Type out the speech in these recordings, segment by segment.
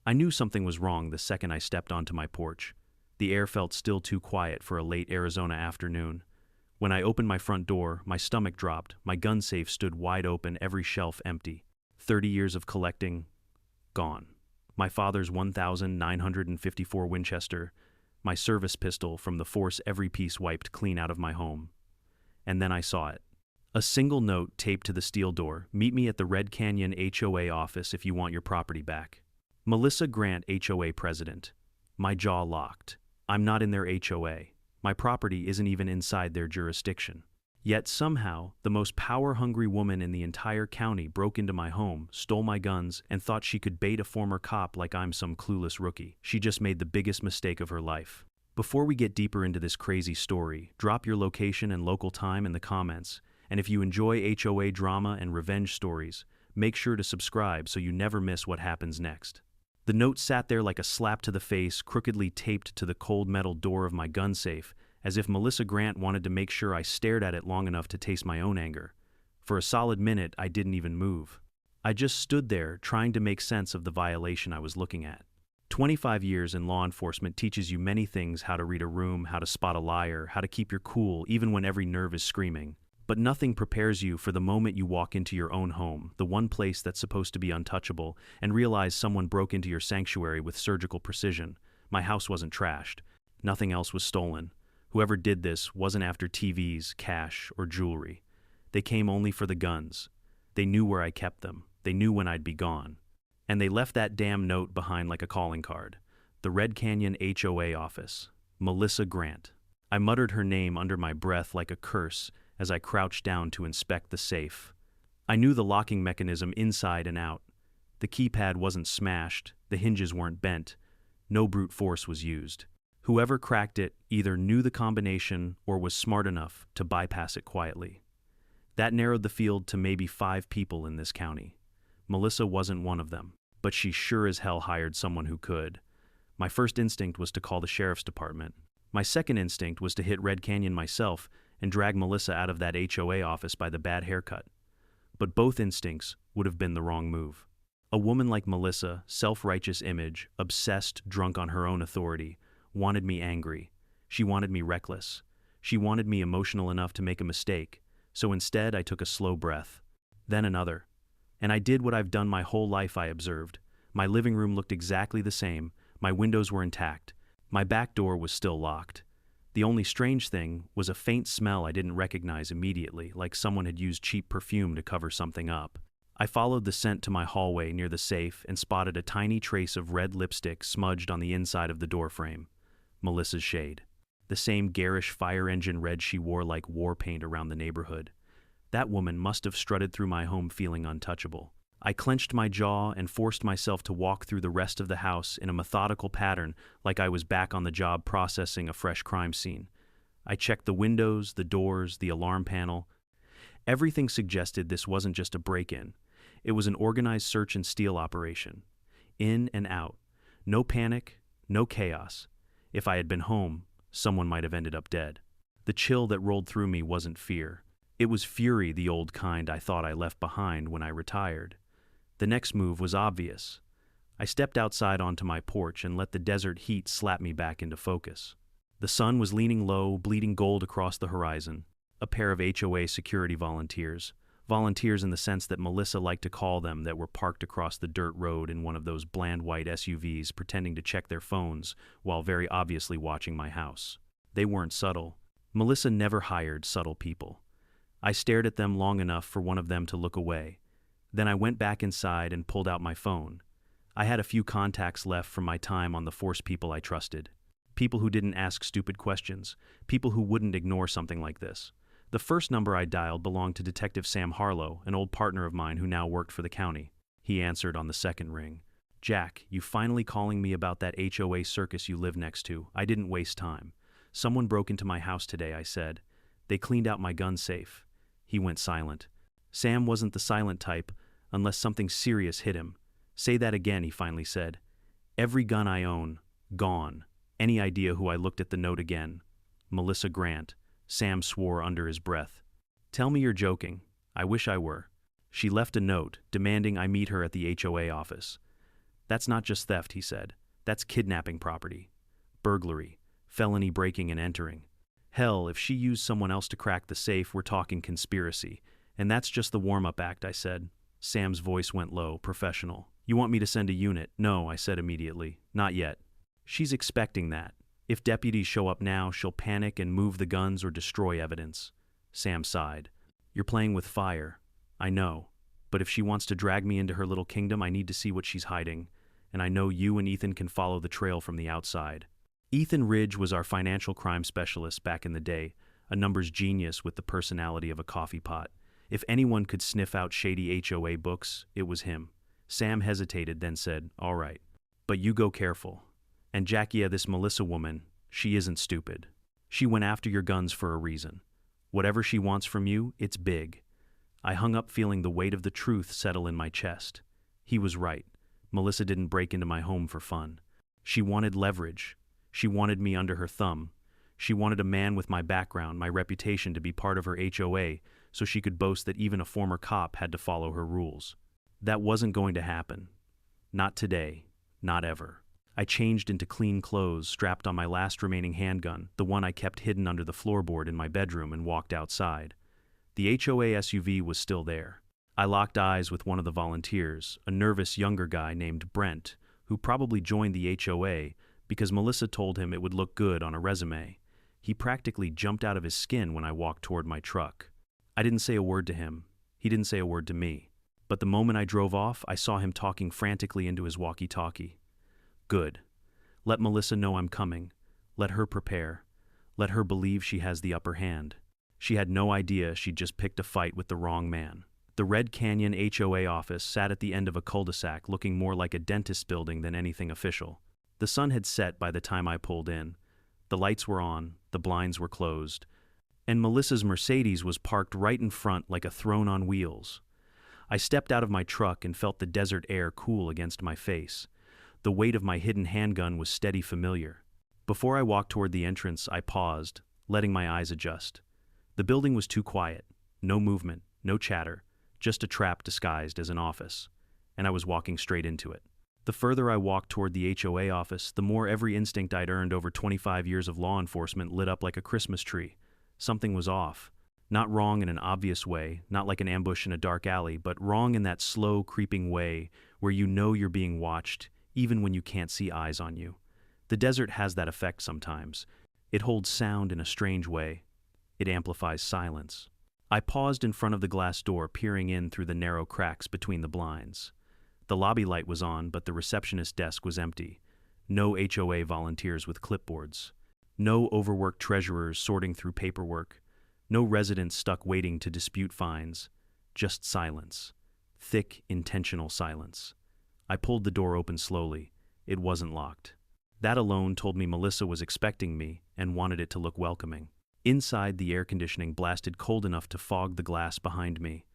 I knew something was wrong the second I stepped onto my porch. The air felt still too quiet for a late Arizona afternoon. When I opened my front door, my stomach dropped, my gun safe stood wide open, every shelf empty. 30 years of collecting, gone. My father's 1954 Winchester, my service pistol from the force, every piece wiped clean out of my home. And then I saw it. A single note taped to the steel door: "Meet me at the Red Canyon HOA office if you want your property back." Melissa Grant, HOA president. My jaw locked. I'm not in their HOA. My property isn't even inside their jurisdiction. Yet somehow, the most power-hungry woman in the entire county broke into my home, stole my guns, and thought she could bait a former cop like I'm some clueless rookie. She just made the biggest mistake of her life. Before we get deeper into this crazy story, drop your location and local time in the comments. And if you enjoy HOA drama and revenge stories, make sure to subscribe so you never miss what happens next. The note sat there like a slap to the face, crookedly taped to the cold metal door of my gun safe, as if Melissa Grant wanted to make sure I stared at it long enough to taste my own anger. For a solid minute, I didn't even move. I just stood there, trying to make sense of the violation I was looking at. 25 years in law enforcement teaches you many things: how to read a room, how to spot a liar, how to keep your cool even when every nerve is screaming. But nothing prepares you for the moment you walk into your own home, the one place that's supposed to be untouchable, and realize someone broke into your sanctuary with surgical precision. My house wasn't trashed. Nothing else was stolen. Whoever did this wasn't after TVs, cash, or jewelry. They came only for the guns. They knew where I kept them. They knew when I'd be gone. And they left that damn note behind like a calling card. The Red Canyon HOA office. Melissa Grant. I muttered her name under my breath like a curse as I crouched down to inspect the safe. I knew the locking mechanism inside and out. The keypad wasn't smashed, the hinges weren't bent, no brute force was used. Whoever cracked it either knew the combination or was smart enough to bypass it quietly. That narrowed the field to maybe 5 people in this county. Melissa wasn't one of them, but she sure as hell hired someone who could. My first instinct was to call the sheriff's department. My second instinct was to hit Red Canyon myself and drag Melissa out of that HOA office by the bad haircut. But both instincts would have been the wrong move. A woman like Melissa, self-righteous image, obsessed, drunk on her own authority, wanted me angry. She wanted me reckless. She wanted me emotional enough to make a mistake. So instead, I took a slow breath. Then another. And I did what I've done my whole life, I observed. My living room looked exactly the same. My windows were intact. My back door was still locked. The only strange thing was a faint smell I didn't recognize immediately, like someone had used cheap perfume to cover something up. I followed the scent to my hallway near the safe and spotted a tiny trace of red lipstick smudged on the inside of the doorframe. Melissa's shade. The same garish fire engine red she wore like war paint around the neighborhood. That woman must have strutted through my home feeling untouchable. I clenched my jaw and forced myself to walk through the rest of the house in a methodical pattern, like I was back on the job processing a fresh crime scene. I checked the windows, the doors, the alarm panel. Everything suggested this wasn't just a break-in. It was an organized search and steal operation. In and out. No panic, no chaos. If I had been home, someone might have ended up dead. The chill that rolled through me wasn't fear. It was fury, the old kind I thought I left behind when I retired. The next move was obvious. I stepped outside onto my porch and let the desert heat slap me back into focus. The sun was leaning low, bleeding gold across the horizon. A pair of HOA security volunteers in the sense that Melissa liked to call them, that were parked across the dirt road in one of those bland white SUVs, pretending to check their phones while very obviously watching my house. They weren't subtle. Melissa never hired subtle people. I stared at them long enough for one of them to look away. Then I went back inside and pulled out my phone. I had a few contacts left from my time on the force, people I trusted. People who didn't ask stupid questions. People who wouldn't ignore something like this. The first number I dialed belonged to Detective Sam Harlow, an old partner of mine who now worked for the county. He answered on the second ring. "Jack, you finally calling me about that HOA circus you live next to? I didn't waste time. Someone broke into my house today," I said. "They cleaned out my gun safe." He went silent. Sam wasn't the silent type, unless something serious hit him. "Say that again," he finally said. "Every gun I own, gone." Any idea who I looked at the note again? Melissa Grant. Sam swore under his breath. "Tell me you're joking." "I wish I were." "She left a note, demanding I meet her at the HOA office." That's not just theft, he said. That's kidnapping property, burglary, felony breaking and entering. Hell, if she used someone else to crack the safe, we're talking conspiracy. And that's just the warm-up act, I said. Sam's voice went low, professional. You want me to send a unit? No, I said immediately. Not yet. She's expecting that. If deputies show up now, she'll panic and move the guns or destroy evidence. Sam sighed. You're playing with fire. I know. But if she wants to drag me into her little kingdom, I need to see what she's hiding. And I know you and Ethan can follow the trail from the outside. Ethan Ridge was our financial crime specialist back in the day, a numbers genius with the personality of a coffee pot. If anyone could sniff out shady HOA books, it was him. Sam hesitated, then said, all right. But you go careful. And Jackie, this Melissa woman, she isn't stupid. She went after your guns for a reason. Whatever she wants from you, it's big. I hung up feeling the weight of the truth settle in my chest. He was right. Melissa didn't break into my home for fun. She wanted leverage. She wanted me under her thumb. She wanted a man with my background, my reputation, to be part of her HOA, so she could boast that even a former cop had to follow her rules. That wasn't going to happen. Not today. Not ever. I changed into clean clothes, strapped on my last remaining handgun, the one I kept hidden under the floorboard in my bedroom, and walked outside. The HOA SUV was still there. I locked eyes with one of the volunteers, a nervous younger guy named Brent, who probably joined the HOA because Melissa told him it would look good on a resume. He practically jumped out of his skin when I walked toward my truck. I didn't say a word to him. He didn't say a word to me. But the moment I drove off, I saw him talking frantically into his walkie-talkie. Good. Let Melissa know I'm coming. Let her prepare. Let her believe she has the upper hand. She had no idea she'd just picked a fight with the wrong man. The Red Canyon HOA office sat at the end of a cul-de-sac, looking more like a dentist's building than anything official. The sun had set by the time I pulled in. The lights were on, the blinds were closed, and Melissa's Mercedes was parked right in front like a throne on wheels. I stepped out of my truck and felt the desert air cool against my face. The weight of my hidden handgun was steady familiar. Before I walked toward the entrance, I paused, letting my eyes adjust. The building was too quiet. No movement, no chatter, just a trap disguised as an office. And I was walking straight into it. The further I walked toward the HOA office, the more every instinct I'd earned over 25 years of law enforcement lit up like a Christmas tree. Something was off. Not wrong in an obvious way, not like an ambush in a dark alley, but wrong in that slow, creeping way where you know you're being watched, even when you can't see eyes on you. The desert has that effect sometimes. It holds sound in a strange way. It amplifies silence. I paused in front of the glass door, peering in through the narrow cracks between the blinds. The lobby light was on, but the receptionist desk was empty. No HOA volunteers with clipboards. No overworked treasurers sorting through paperwork. No residents stuck waiting to dispute fines. Just silence. Thick, intentional silence. I pulled the door open slowly. It wasn't locked. That alone told me Melissa was expecting me and wanted it to look welcoming. Inside, the air conditioning blasted cold enough to fog the glass behind me.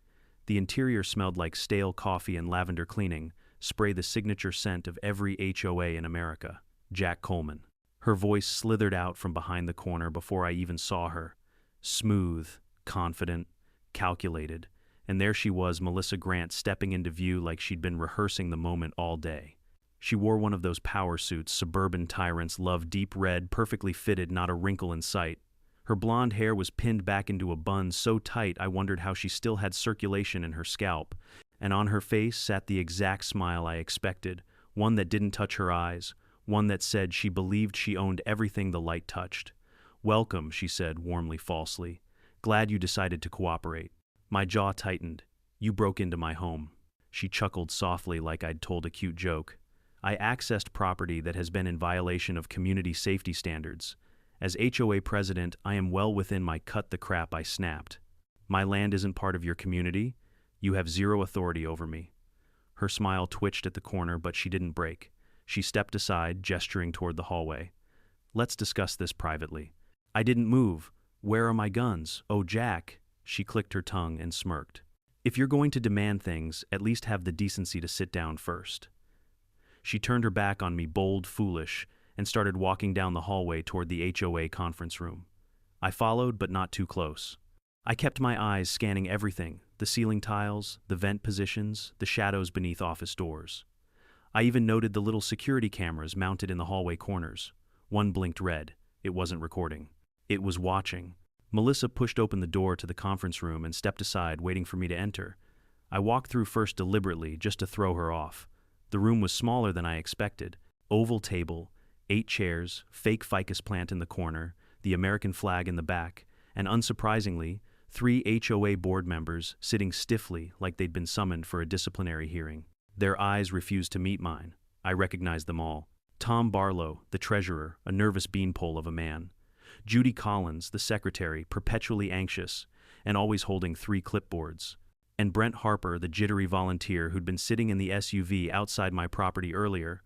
The interior smelled like stale coffee and lavender cleaning, spray the signature scent of every HOA in America, Jack Coleman. Her voice slithered out from behind the corner before I even saw her. Smooth, confident, calculated, and there she was, Melissa Grant, stepping into view like she'd been rehearsing the moment all day. She wore one of those power suits suburban tyrants love, deep red, perfectly fitted, not a wrinkle in sight. Her blonde hair was pinned back into a bun so tight I wondered how she still had circulation in her scalp, and on her face sat the exact smile I expected, one that didn't touch her eyes, one that said she believed she owned everything the light touched. Welcome, she said, warmly, falsely. Glad you decided to cooperate. My jaw tightened. You broke into my home. She chuckled softly like I'd told a cute joke. I accessed property that has been in violation of community safety standards. As HOA president, I am well within my cut the crap, I snapped. My land isn't part of your community. You have zero authority over me. Her smile twitched at the corner, but she didn't break. She stepped aside, gesturing toward the hallway. Let's discuss this privately. I didn't move. Where are my guns? Oh, Jack. She clicked her tongue and smirked. If you're going to demand things, at least have the decency to sit down first. She turned her back on me, bold, foolish, and started walking down the hallway toward the HOA conference room. I followed, but not too close. I kept my eyes scanning everything, the ceiling tiles, the vent positions, the shadows beneath office doors. I even noted the little security cameras mounted in the hallway corners. One blinked red. It wasn't recording. It was watching. Melissa pushed open the door to the conference room and stepped aside, waiting for me to enter. I walked through first deliberately, just to throw her off. The room was smaller than I expected. Oval table, 8 chairs, fake ficus plant in the corner, the American flag in the back, and unsurprisingly, 3 HOA board members sitting stiffly like they'd been summoned for a disciplinary hearing. Their eyes refused to meet mine. I recognized them all. Tom Barlow, the treasurer, a nervous beanpole of a man. Judy Collins, the secretary, perpetually anxious and always holding 3 clipboards. And Brent Harper, the jittery volunteer who'd been sitting in the SUV outside my property earlier.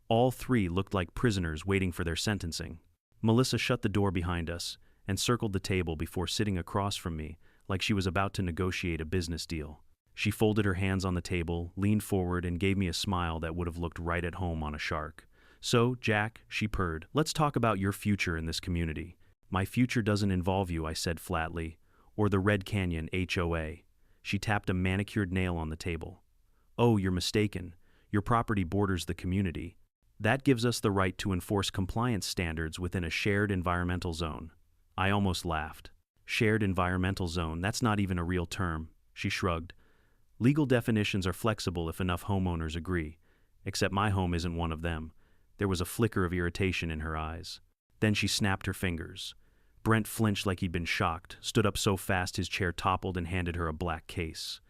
All 3 looked like prisoners waiting for their sentencing. Melissa shut the door behind us and circled the table before sitting across from me like she was about to negotiate a business deal. She folded her hands on the table, leaned forward, and gave me a smile that would have looked right at home on a shark. "So, Jack," she purred, "let's talk about your future in this community." "My future doesn't involve you," I said flatly, "or the Red Canyon HOA." She tapped a manicured nail on the table. "Oh, you're mistaken. Your property borders the community. That gives us the right to enforce compliance standards within a shared environmental zone." I almost laughed. "Shared environmental zone, that's not even a real term," she shrugged. "Legal definitions are flexible if enough homeowners agree, except my home isn't one of them." There was a flicker of irritation in her eyes. Then she snapped her fingers. Brent flinched like he'd been shocked, stood up so fast his chair toppled, and handed her a black case.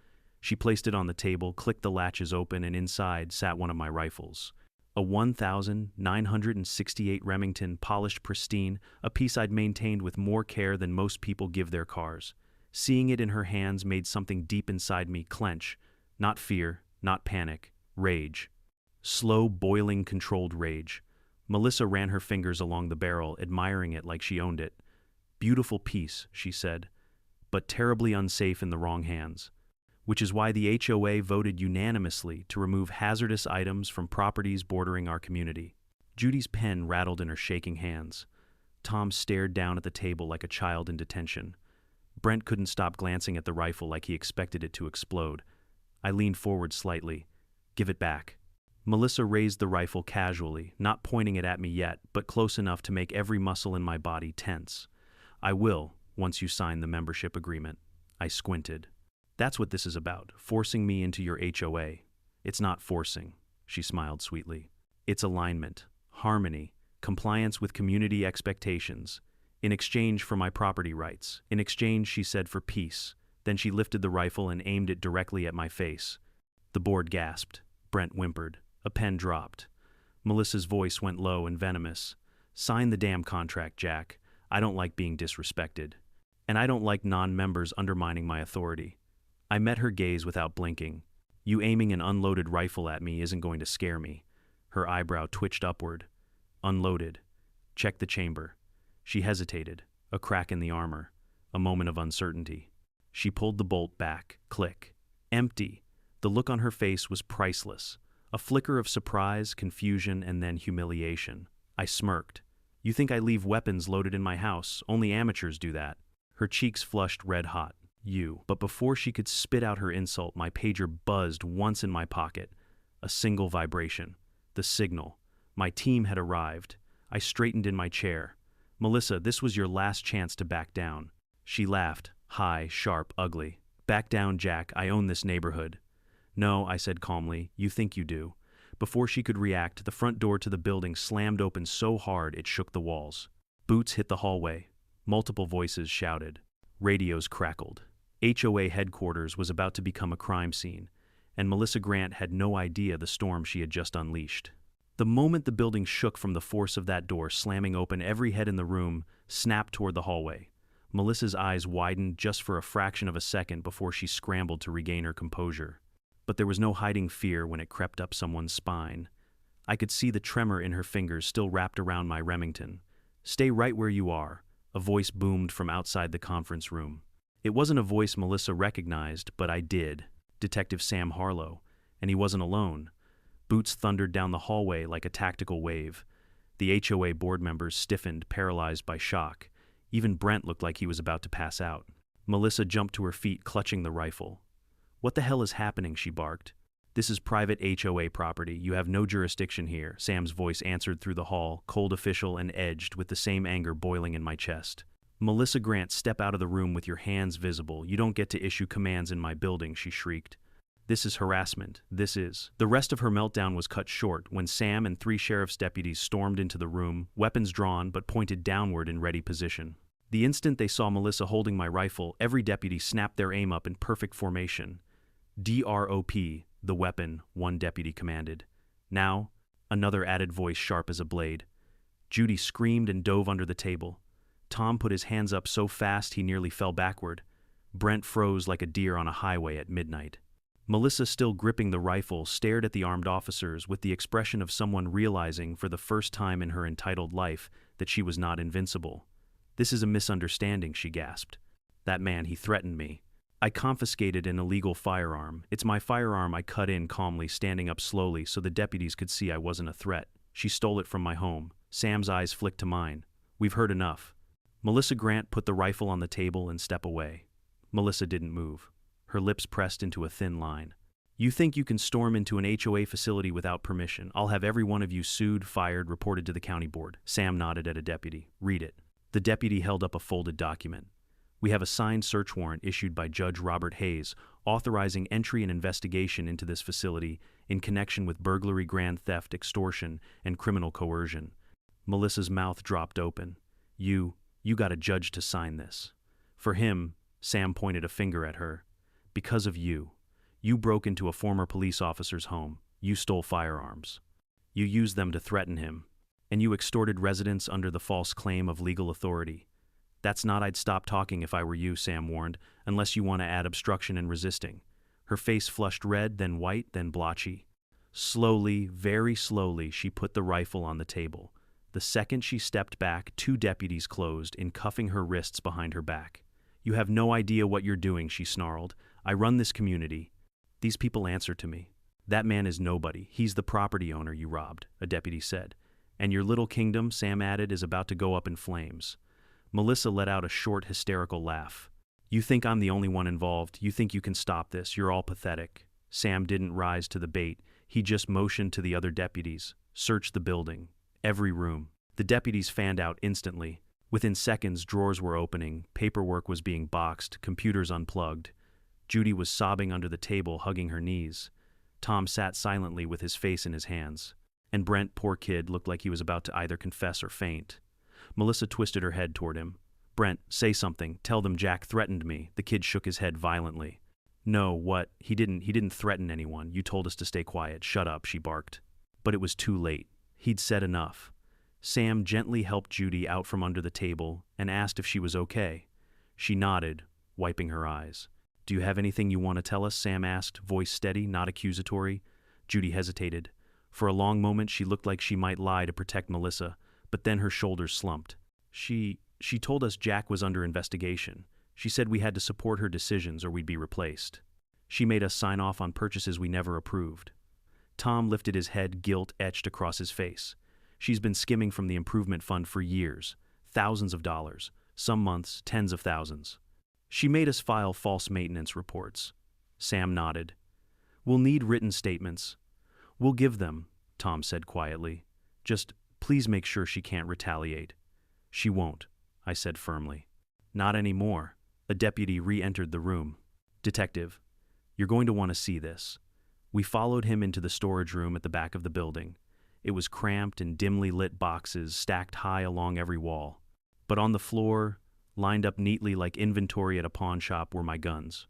She placed it on the table, clicked the latches open, and inside sat one of my rifles. A 1968 Remington, polished pristine, a piece I'd maintained with more care than most people give their cars. Seeing it in her hands made something deep inside me clench. Not fear, not panic, rage. Slow, boiling, controlled rage. Melissa ran her fingers along the barrel, admiring it like she owned it. "Beautiful piece," she said, "but terribly unsafe in the wrong hands." Which is why the HOA voted unanimously to remove hazardous items from properties bordering our community. Judy's pen rattled in her shaking hands. Tom stared down at the table like a child in detention. Brent couldn't stop glancing at the rifle like he expected it to explode. I leaned forward slightly. "Give it back." Melissa raised the rifle casually, not pointing it at me yet, but close enough to make every muscle in my body tense. "I will, once you sign the membership agreement." I squinted. "That's what this is about, forcing me into your HOA." "It's not forcing," she smiled sweetly. "It's alignment, harmony, compliance with community expectations. In exchange for my property rights. In exchange," she said, "for peace." Then she lifted the rifle and aimed it directly at my face. The board gasped. Brent whimpered. A pen dropped. Melissa's voice went low and venomous. "Sign the damn contract, Jack. I don't like being disrespected. And I don't like non-members undermining my authority." I met her gaze without blinking. "You aiming an unloaded rifle at me isn't going to scare me." Her eyebrow twitched upward. "Unloaded. Check the chamber." She hesitated, a crack in the armor, a moment of uncertainty. She pulled the bolt back, click. Empty. The look on her face was priceless. A flicker of surprise, confusion, and then humiliation. I smirked. "You think I leave weapons loaded in my house? Only amateurs do that." Her cheeks flushed red hot. "You." But before she could spit out her insult, my pager buzzed once in my pocket. A single vibration. The signal. My team had arrived. I straightened in my chair. "Melissa, this was your last chance to back down." She laughed, high, sharp, ugly. "Back down, Jack. I own this neighborhood." "No," I said calmly. "You think you do." Before she could react, the front door to the building slammed open so hard it shook the walls. Boots hit the hallway. Multiple voices shouted. Radios crackled. HOA headquarters was about to become a crime scene, and Melissa Grant had no idea the storm she had just unleashed. The moment the building shook from the force of that door slamming open, every head in the room snapped toward the hallway. Melissa's eyes widened just for a fraction of a second before she scrambled to regain her composure. But there was no hiding fear when it crept up someone's spine. I could see the tremor in her fingers still wrapped around my Remington. "Stay right where you are," a voice boomed from outside the conference room. It wasn't a voice Melissa recognized, but I did. Detective Sam Harlow. And he wasn't alone. Boots thundered down the hallway like a tactical wave. The HOA board members stiffened, paralyzed by shock. Even Brent looked like he was about to pass out. Melissa jumped to her feet, clutching the rifle. "What the hell is happening?" she barked. This is private HOA property. You have no jurisdiction here, Sam's voice answered through the hall, cold, official, and edged with the same anger boiling in my chest. Melissa Grant, step out of the room with your hands visible. You don't get to issue commands in my building, she shrieked. This is harassment. This is. The rest of her meltdown was cut short when Sam and 3 sheriff's deputies stormed into the room, weapons drawn but pointed downward in ready position. The instant they saw Melissa holding my rifle, every deputy snapped their aim up in perfect formation. "DROP, the weapon," one deputy commanded. "Now," another added voice sharp as a blade. Judy screamed and dove under the table. Tom put his hands up so fast he nearly fell backward. Brent froze like a deer on a highway at midnight. Melissa, still gripping the rifle, stared at the armed officers with the expression of someone realizing for the first time in her entitled life that she was not invincible. "This is a misunderstanding," she gasped. "That man, he threatened me. I confiscated an illegal firearm. It's my firearm," I cut in calmly, standing up slowly so the deputies could see I wasn't a threat. "She stole it from my home." Sam's eyes flicked to mine. "We've heard enough." Melissa Grant put the rifle on the table and stepped away. Melissa didn't move. Her lips pressed into a thin line. "You think you can storm into an HOA facility without permission? I'll have every one of you sued, fired, reported to the county board." Sam nodded at a deputy. "Read it." The deputy held up a folded document. "We have a signed search warrant issued by Judge Robert Hayes, authorizing entry and investigation into this facility in connection with burglary, grand theft, extortion, and criminal coercion." Melissa's mouth dropped open. You got a judge to sign this." "For him," Sam pointed a finger at her. "Because of you. You broke into a former police officer's home. You stole firearms. You used them to threaten him. And you extorted residents under the false claim of legal authority. That's not. I'd stop talking if I were you," Sam warned, "unless you want to add obstruction and resisting." Her face flushed red, then white, then blotchy. Slowly, very slowly, she put the rifle on the table. The second she stepped back, 2 deputies closed in, cuffing her wrists behind her back. "You have no idea what you're doing," she snarled. "I run this community. These people answer to me." "That man is nobody. He's the property owner you robbed," a deputy said. "And your little kingdom," Sam added, "is about to go up in flames." Melissa let out a short, hysterical laugh. "You think I'm the only one involved? You think you can stop this? You're all pathetic." Sam didn't rise to the bait. He just motioned to the other deputies. "Search the building. Every room." The deputies fanned out instantly. Within seconds, drawers were opening, paperwork was being boxed, computers unplugged. Judy was sobbing under the table, hugging her knees. Tom sat silently with his face in his hands. And Brent, poor kid, looked like he was about to either confess or faint. Melissa twisted her head toward him. "Brent, say something. Tell them Jack threatened me." The kid shook his head violently. "No, what? He didn't threaten anyone. You told us to stay quiet." "Shut up," she barked. But it was too late. He'd said enough. Sam gently helped Judy out from under the table and asked if she was okay. She nodded, wiping her eyes. "Do you have anything you want to tell us?" Sam asked, voice steady, not accusatory. Judy hesitated. For a long moment she looked like she might lie to protect Melissa, but then her shoulders slumped. She told us Jack was under investigation. She said we had to support her decisions or we'd be replaced. She made us sign off on purchases we never approved." Tom lifted his head, guilt etched across his face. "She's been skimming from the improvement fund for years, thousands of dollars, some months, tens of thousands. She made us file false maintenance reports." Sam nodded. "We'll need written statements." "We'll give them," Tom said quietly. "Just please make sure she can't retaliate." "She won't," I said firmly. "Not anymore." A deputy re-entered the room. "Detective, you're going to want to see this." We followed him into the storage room at the back of the building. It was cramped and dimly lit boxes stacked high along every wall. But on the floor, lined up neatly like inventory at a pawn shop, were my guns.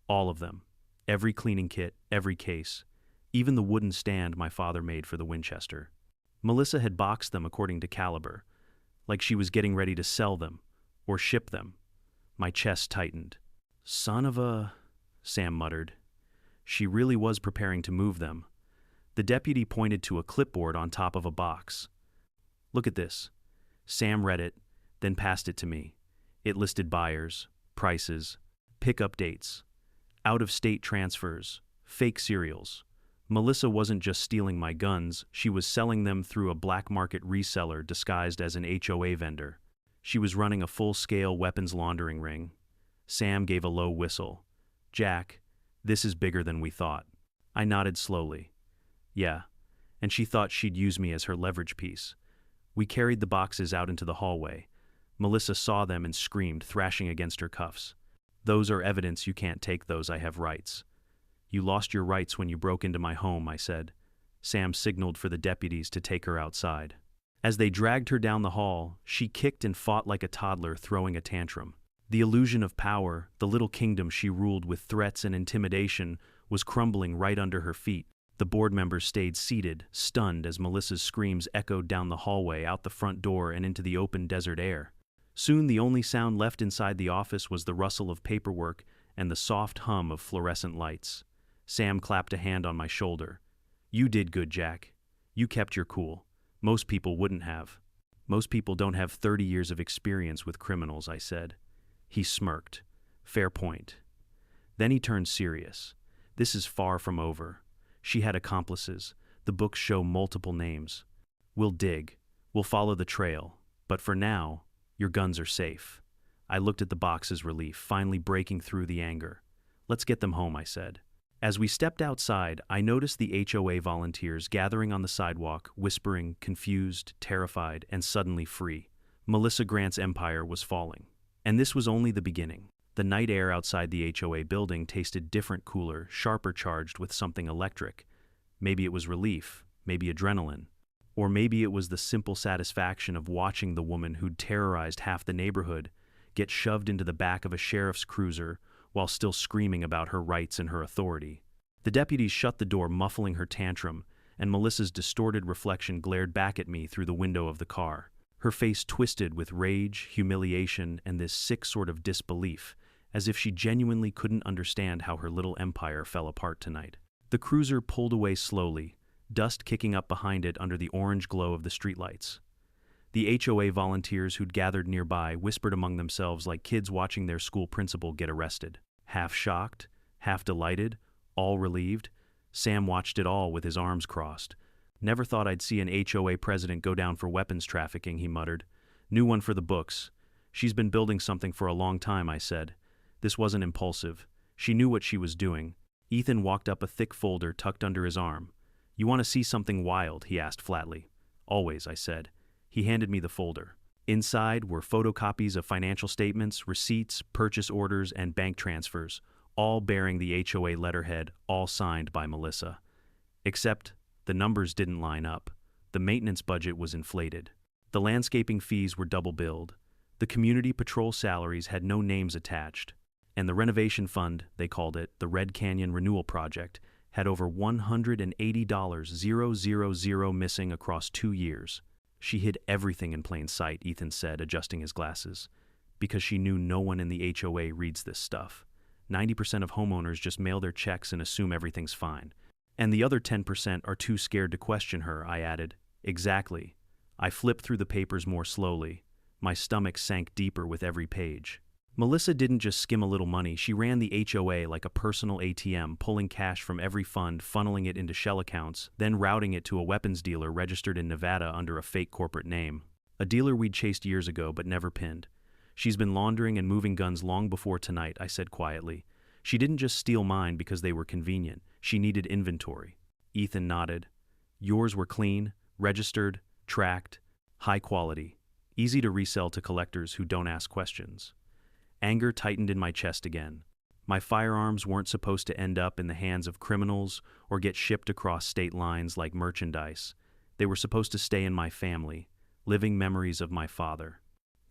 All of them. Every cleaning kit, every case. Even the wooden stand my father made for the Winchester. Melissa had boxed them according to caliber, like she was getting ready to sell them or ship them. My chest tightened. "Son of a..." Sam muttered. She really was preparing to move them. The deputy pointed to a clipboard on top of a box. "Look at this." Sam read it, then passed it to me. It listed buyers, prices, pickup dates, out-of-state transfers, fake serials. Melissa wasn't just stealing my guns, she was selling them through a black market reseller disguised as an HOA vendor. She was running a full-scale weapons laundering ring. Sam gave a low whistle. "Jack, this is bigger than we thought." I nodded slowly. Yeah, and she thought she'd use me as her leverage piece. We carried the boxes out into the hallway. Melissa saw them and screamed, thrashing against her cuffs. Those are evidence you can't take those, I have rights. You lost your rights when you broke into my home, I said. Sam signaled for the deputies to take her outside. As they dragged her down the hall, she kicked and fought like a toddler, throwing a tantrum. The illusion of power, the little kingdom she ruled with threats and intimidation, was crumbling right under her feet. The board members stayed seated, stunned as Melissa's screams echoed down the hallway, out the front door, and into the open desert air. Soon the only sound left inside the office was the rustle of paperwork and the soft hum of fluorescent lights. Sam clapped a hand on my shoulder. You did good, Jack. You kept your cool. Most people wouldn't have. Most people don't have 30 years of experience with criminals, I said. He smirked. Fair point. Then he turned serious. This is far from over. She had accomplices. The books show multiple names. We'll dig. We'll follow the trail. But for now, your guns are safe. I looked at the box's relief, finally breaking through the anger. Let's get them home, I said. As we stepped outside, I noticed the HOA volunteers gathering on the sidewalk, whispering, confused, terrified, and suddenly free. Melissa Grant's empire was falling. And this was only the beginning. The night air outside the HOA building tasted different, cooler, sharper, charged with something electric. Maybe it was relief, maybe adrenaline, or maybe it was the simple satisfaction of watching the woman who'd terrorized half the neighborhood get shoved into the back of a sheriff's cruiser while still screaming about her rights and her authority. The deputies shut the door, muffling her tantrum, and Melissa's distorted reflection glared back at me through the window of the car. Her face twisted with rage, humiliation, and this sick sort of disbelief, as if she genuinely couldn't understand how her little empire fell apart tonight. The cruiser pulled away slowly, dust kicking up behind it under the orange glow of the streetlights. The HOA volunteers who'd gathered nearby whispered among themselves like kids watching their school principal get arrested. Half shocked, half delighted, all relieved, Sam watched it all with his arms crossed. Never thought I'd see an HOA president go down for weapons trafficking, he muttered. New one for the books. She's been building something for a long time, I said. This wasn't impulsive. She knew what she was doing. Ethan walked up, a thick folder tucked under his arm. You want to see something wild? He asked flatly. Always, I said. He handed me the folder. Inside were photocopies of financial statements, receipts, purchase orders, and bank transfers, all bearing the HOA letterhead, all signed by Melissa. Except the numbers didn't line up. The maintenance budget was inflated. The landscaping fees were double billed. The community patrol salaries had no names attached. And the renovation fund, they called it, the Red Canyon Renewal Project, had over $180,000 missing across 2 years. She hid everything in plain sight, Ethan said, adjusting his glasses, because she knew no one in the HOA reads this stuff. 90% of homeowners just mail their checks and assume everything's fine. And the other 10% are too scared to question her, I added. Exactly. I flipped through the papers more slowly. My stomach sank deeper with every page. Melissa didn't just skim a little money, she ran the HOA like a personal ATM, pulling cash from every fund, funneling it into shell accounts, then routing it to a weapons dealer registered in Nevada under a fake corporate name. A dealer we'd chased years ago but never pinned. She's been laundering and moving guns long before tonight, I said quietly. She didn't just steal mine because they were convenient. She needed inventory. Ethan nodded. Yours were clean, registered, tracked, high quality, easy to resell to collectors who don't ask questions. Anger tightened in my chest again. My firearms weren't supposed to end up in the hands of criminals or get shipped across state lines like merchandise. They were supposed to stay in my family, living memories of my father.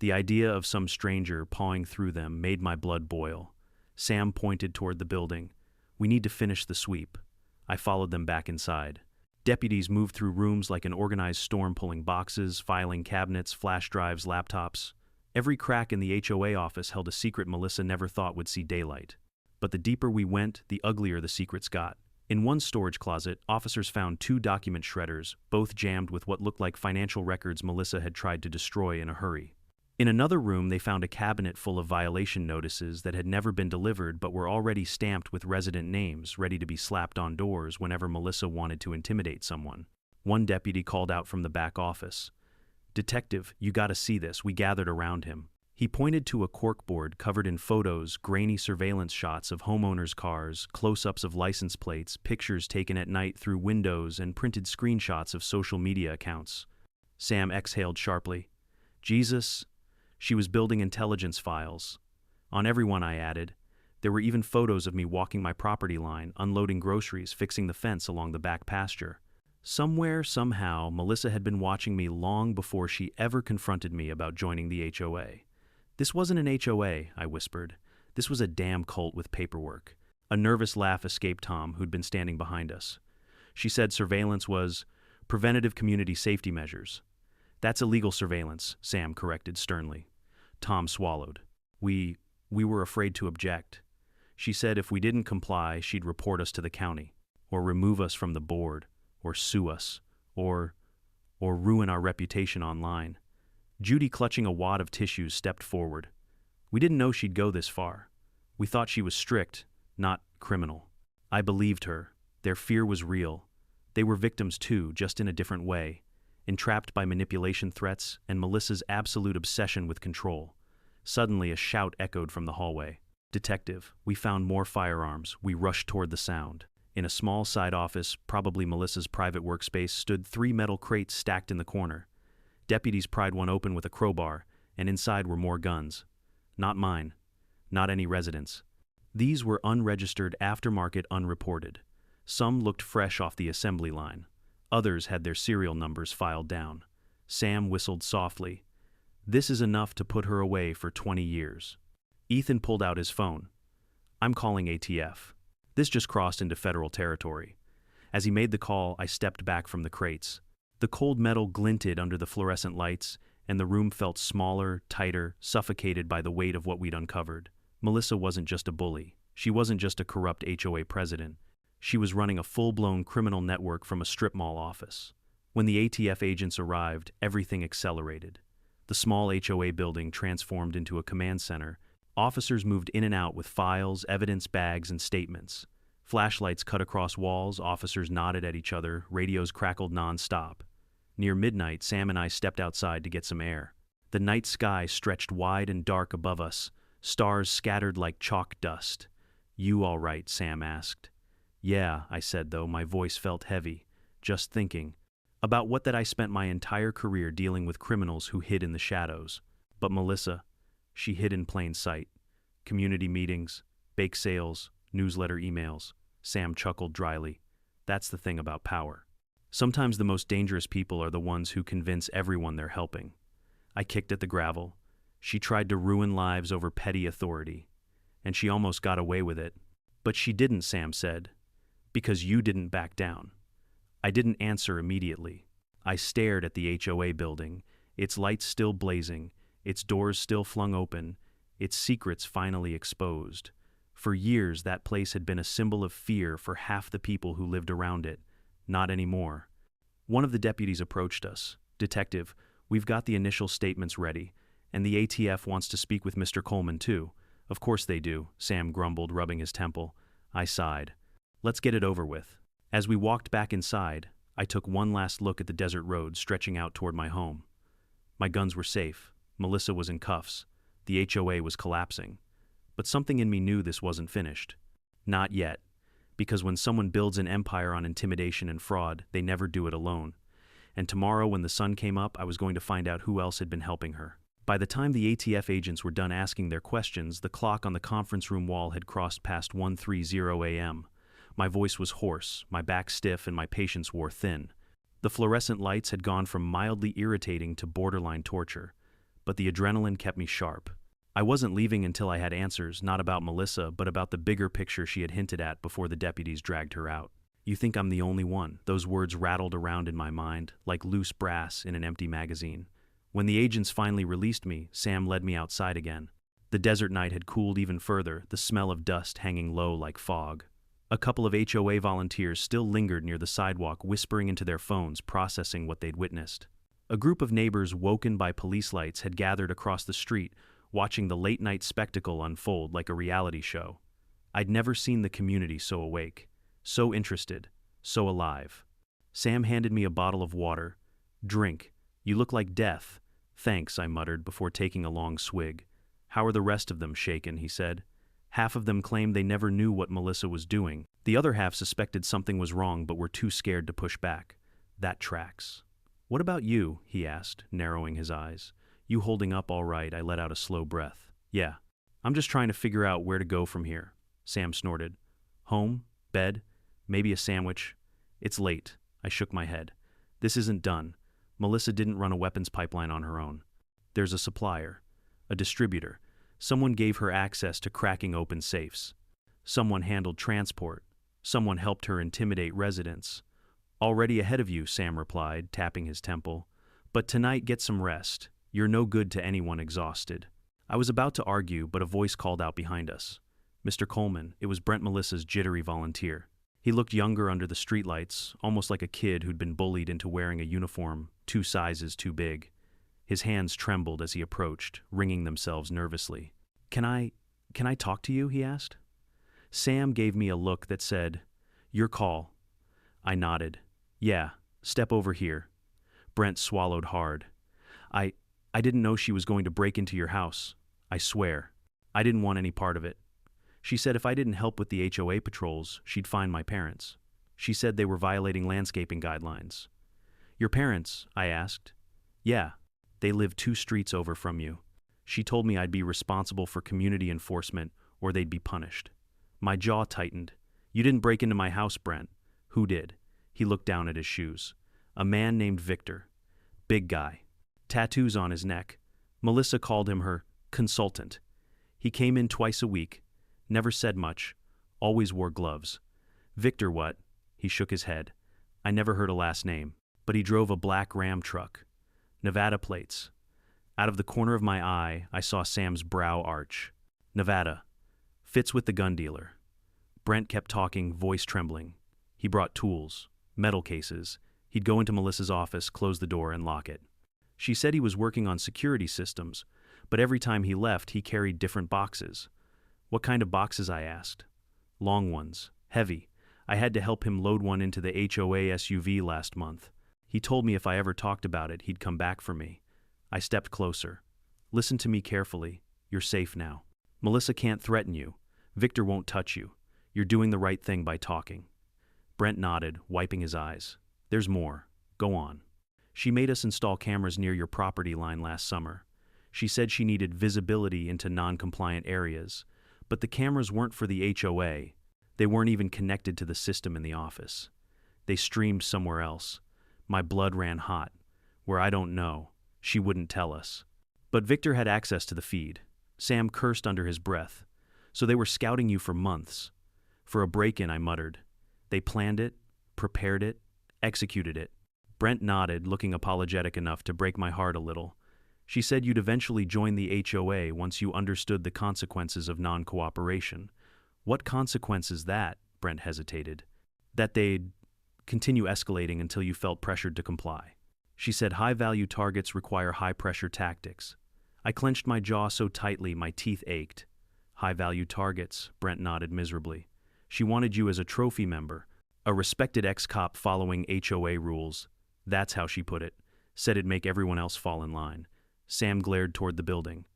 The idea of some stranger pawing through them made my blood boil. Sam pointed toward the building. We need to finish the sweep. I followed them back inside. Deputies moved through rooms like an organized storm, pulling boxes, filing cabinets, flash drives, laptops. Every crack in the HOA office held a secret Melissa never thought would see daylight. But the deeper we went, the uglier the secrets got. In one storage closet, officers found 2 document shredders, both jammed with what looked like financial records Melissa had tried to destroy in a hurry. In another room, they found a cabinet full of violation notices that had never been delivered but were already stamped with resident names, ready to be slapped on doors whenever Melissa wanted to intimidate someone. One deputy called out from the back office. "Detective, you gotta see this." We gathered around him. He pointed to a corkboard covered in photos, grainy surveillance shots of homeowners' cars, close-ups of license plates, pictures taken at night through windows, and printed screenshots of social media accounts. Sam exhaled sharply. Jesus, she was building intelligence files. On everyone, I added. There were even photos of me walking my property line, unloading groceries, fixing the fence along the back pasture. Somewhere, somehow, Melissa had been watching me long before she ever confronted me about joining the HOA. This wasn't an HOA, I whispered. This was a damn cult with paperwork. A nervous laugh escaped Tom, who'd been standing behind us. She said surveillance was preventative community safety measures. That's illegal surveillance, Sam corrected sternly. Tom swallowed. We were afraid to object. She said if we didn't comply, she'd report us to the county, or remove us from the board, or sue us, or ruin our reputation online. Judy, clutching a wad of tissues, stepped forward. We didn't know she'd go this far. We thought she was strict, not criminal. I believed her. Their fear was real. They were victims too, just in a different way, entrapped by manipulation threats and Melissa's absolute obsession with control. Suddenly, a shout echoed from the hallway. Detective, we found more firearms. We rushed toward the sound. In a small side office, probably Melissa's private workspace, stood 3 metal crates stacked in the corner. Deputies pried one open with a crowbar, and inside were more guns. Not mine. Not any residents. These were unregistered, aftermarket, unreported. Some looked fresh off the assembly line. Others had their serial numbers filed down. Sam whistled softly. This is enough to put her away for 20 years. Ethan pulled out his phone. I'm calling ATF. This just crossed into federal territory. As he made the call, I stepped back from the crates. The cold metal glinted under the fluorescent lights, and the room felt smaller, tighter, suffocated by the weight of what we'd uncovered. Melissa wasn't just a bully. She wasn't just a corrupt HOA president. She was running a full-blown criminal network from a strip mall office. When the ATF agents arrived, everything accelerated. The small HOA building transformed into a command center. Officers moved in and out with files, evidence bags, and statements. Flashlights cut across walls, officers nodded at each other, radios crackled non-stop. Near midnight, Sam and I stepped outside to get some air. The night sky stretched wide and dark above us, stars scattered like chalk dust. You all right? Sam asked. Yeah, I said, though my voice felt heavy, just thinking about what that I spent my entire career dealing with criminals who hid in the shadows. But Melissa, she hid in plain sight. Community meetings, bake sales, newsletter emails. Sam chuckled dryly. That's the thing about power. Sometimes the most dangerous people are the ones who convince everyone they're helping. I kicked at the gravel. She tried to ruin lives over petty authority. And she almost got away with it. But she didn't, Sam said. Because you didn't back down. I didn't answer immediately. I stared at the HOA building, its lights still blazing, its doors still flung open, its secrets finally exposed. For years, that place had been a symbol of fear for half the people who lived around it. Not anymore. One of the deputies approached us. Detective, we've got the initial statements ready, and the ATF wants to speak with Mr. Coleman too. Of course they do, Sam grumbled, rubbing his temple. I sighed. Let's get it over with. As we walked back inside, I took one last look at the desert road stretching out toward my home. My guns were safe. Melissa was in cuffs. The HOA was collapsing. But something in me knew this wasn't finished. Not yet. Because when someone builds an empire on intimidation and fraud, they never do it alone. And tomorrow, when the sun came up, I was going to find out who else had been helping her. By the time the ATF agents were done asking their questions, the clock on the conference room wall had crossed past 1:30 a.m. My voice was hoarse, my back stiff, and my patience wore thin. The fluorescent lights had gone from mildly irritating to borderline torture, but the adrenaline kept me sharp. I wasn't leaving until I had answers, not about Melissa, but about the bigger picture she had hinted at before the deputies dragged her out. You think I'm the only one? Those words rattled around in my mind, like loose brass in an empty magazine. When the agents finally released me, Sam led me outside again. The desert night had cooled even further, the smell of dust hanging low like fog. A couple of HOA volunteers still lingered near the sidewalk, whispering into their phones, processing what they'd witnessed. A group of neighbors, woken by police lights, had gathered across the street, watching the late-night spectacle unfold like a reality show. I'd never seen the community so awake, so interested, so alive. Sam handed me a bottle of water. Drink. You look like death. Thanks, I muttered before taking a long swig. How are the rest of them shaken, he said. Half of them claimed they never knew what Melissa was doing. The other half suspected something was wrong but were too scared to push back. That tracks. What about you? He asked, narrowing his eyes. You holding up all right? I let out a slow breath. Yeah. I'm just trying to figure out where to go from here, Sam snorted. Home? Bed? Maybe a sandwich? It's late. I shook my head. This isn't done. Melissa didn't run a weapons pipeline on her own. There's a supplier, a distributor. Someone gave her access to cracking open safes. Someone handled transport. Someone helped her intimidate residents. Already ahead of you, Sam replied, tapping his temple. But tonight get some rest. You're no good to anyone exhausted. I was about to argue, but a voice called out behind us. Mr. Coleman, it was Brent, Melissa's jittery volunteer. He looked younger under the streetlights, almost like a kid who'd been bullied into wearing a uniform 2 sizes too big. His hands trembled as he approached, wringing themselves nervously. Can I talk to you?" he asked. Sam gave me a look that said, "Your call." I nodded. "Yeah, step over here." Brent swallowed hard. I didn't know she was going to break into your house. I swear. I didn't want any part of it. She said if I didn't help with the HOA patrols, she'd find my parents. She said they were violating landscaping guidelines. Your parents? I asked. Yeah, they live 2 streets over from you. She told me I'd be responsible for community enforcement or they'd be punished. My jaw tightened. You didn't break into my house, Brent. Who did? He looked down at his shoes. A man named Victor. Big guy. Tattoos on his neck. Melissa called him her consultant. He came in twice a week. Never said much. Always wore gloves. Victor what? He shook his head. I never heard a last name. But he drove a black Ram truck. Nevada plates. Out of the corner of my eye, I saw Sam's brow arch. Nevada. Fits with the gun dealer. Brent kept talking, voice trembling. He brought tools, metal cases. He'd go into Melissa's office, close the door, and lock it. She said he was working on security systems, but every time he left, he carried different boxes. What kind of boxes, I asked. Long ones, heavy. I had to help him load one into the HOA SUV last month. He told me if I ever talked about it, he'd come back for me. I stepped closer. Listen to me carefully. You're safe now. Melissa can't threaten you. Victor won't touch you. You're doing the right thing by talking. Brent nodded, wiping his eyes. There's more. Go on. She made us install cameras near your property line last summer. She said she needed visibility into non-compliant areas, but the cameras weren't for the HOA. They weren't even connected to the system in the office. They streamed somewhere else. My blood ran hot. Where I don't know. She wouldn't tell us. But Victor had access to the feed. Sam cursed under his breath. So they were scouting you for months. For a break-in, I muttered. They planned it, prepared it, executed it. Brent nodded, looking apologetic enough to break my heart a little. She said you'd eventually join the HOA once you understood the consequences of non-cooperation. What consequences that? Brent hesitated. That they'd continue escalating until you felt pressured to comply. She said high-value targets require high-pressure tactics. I clenched my jaw so tightly my teeth ached. High-value targets, Brent nodded miserably. She wanted you as a trophy member, a respected ex-cop following HOA rules. That's how she put it. Said it'd make everyone else fall in line. Sam glared toward the building.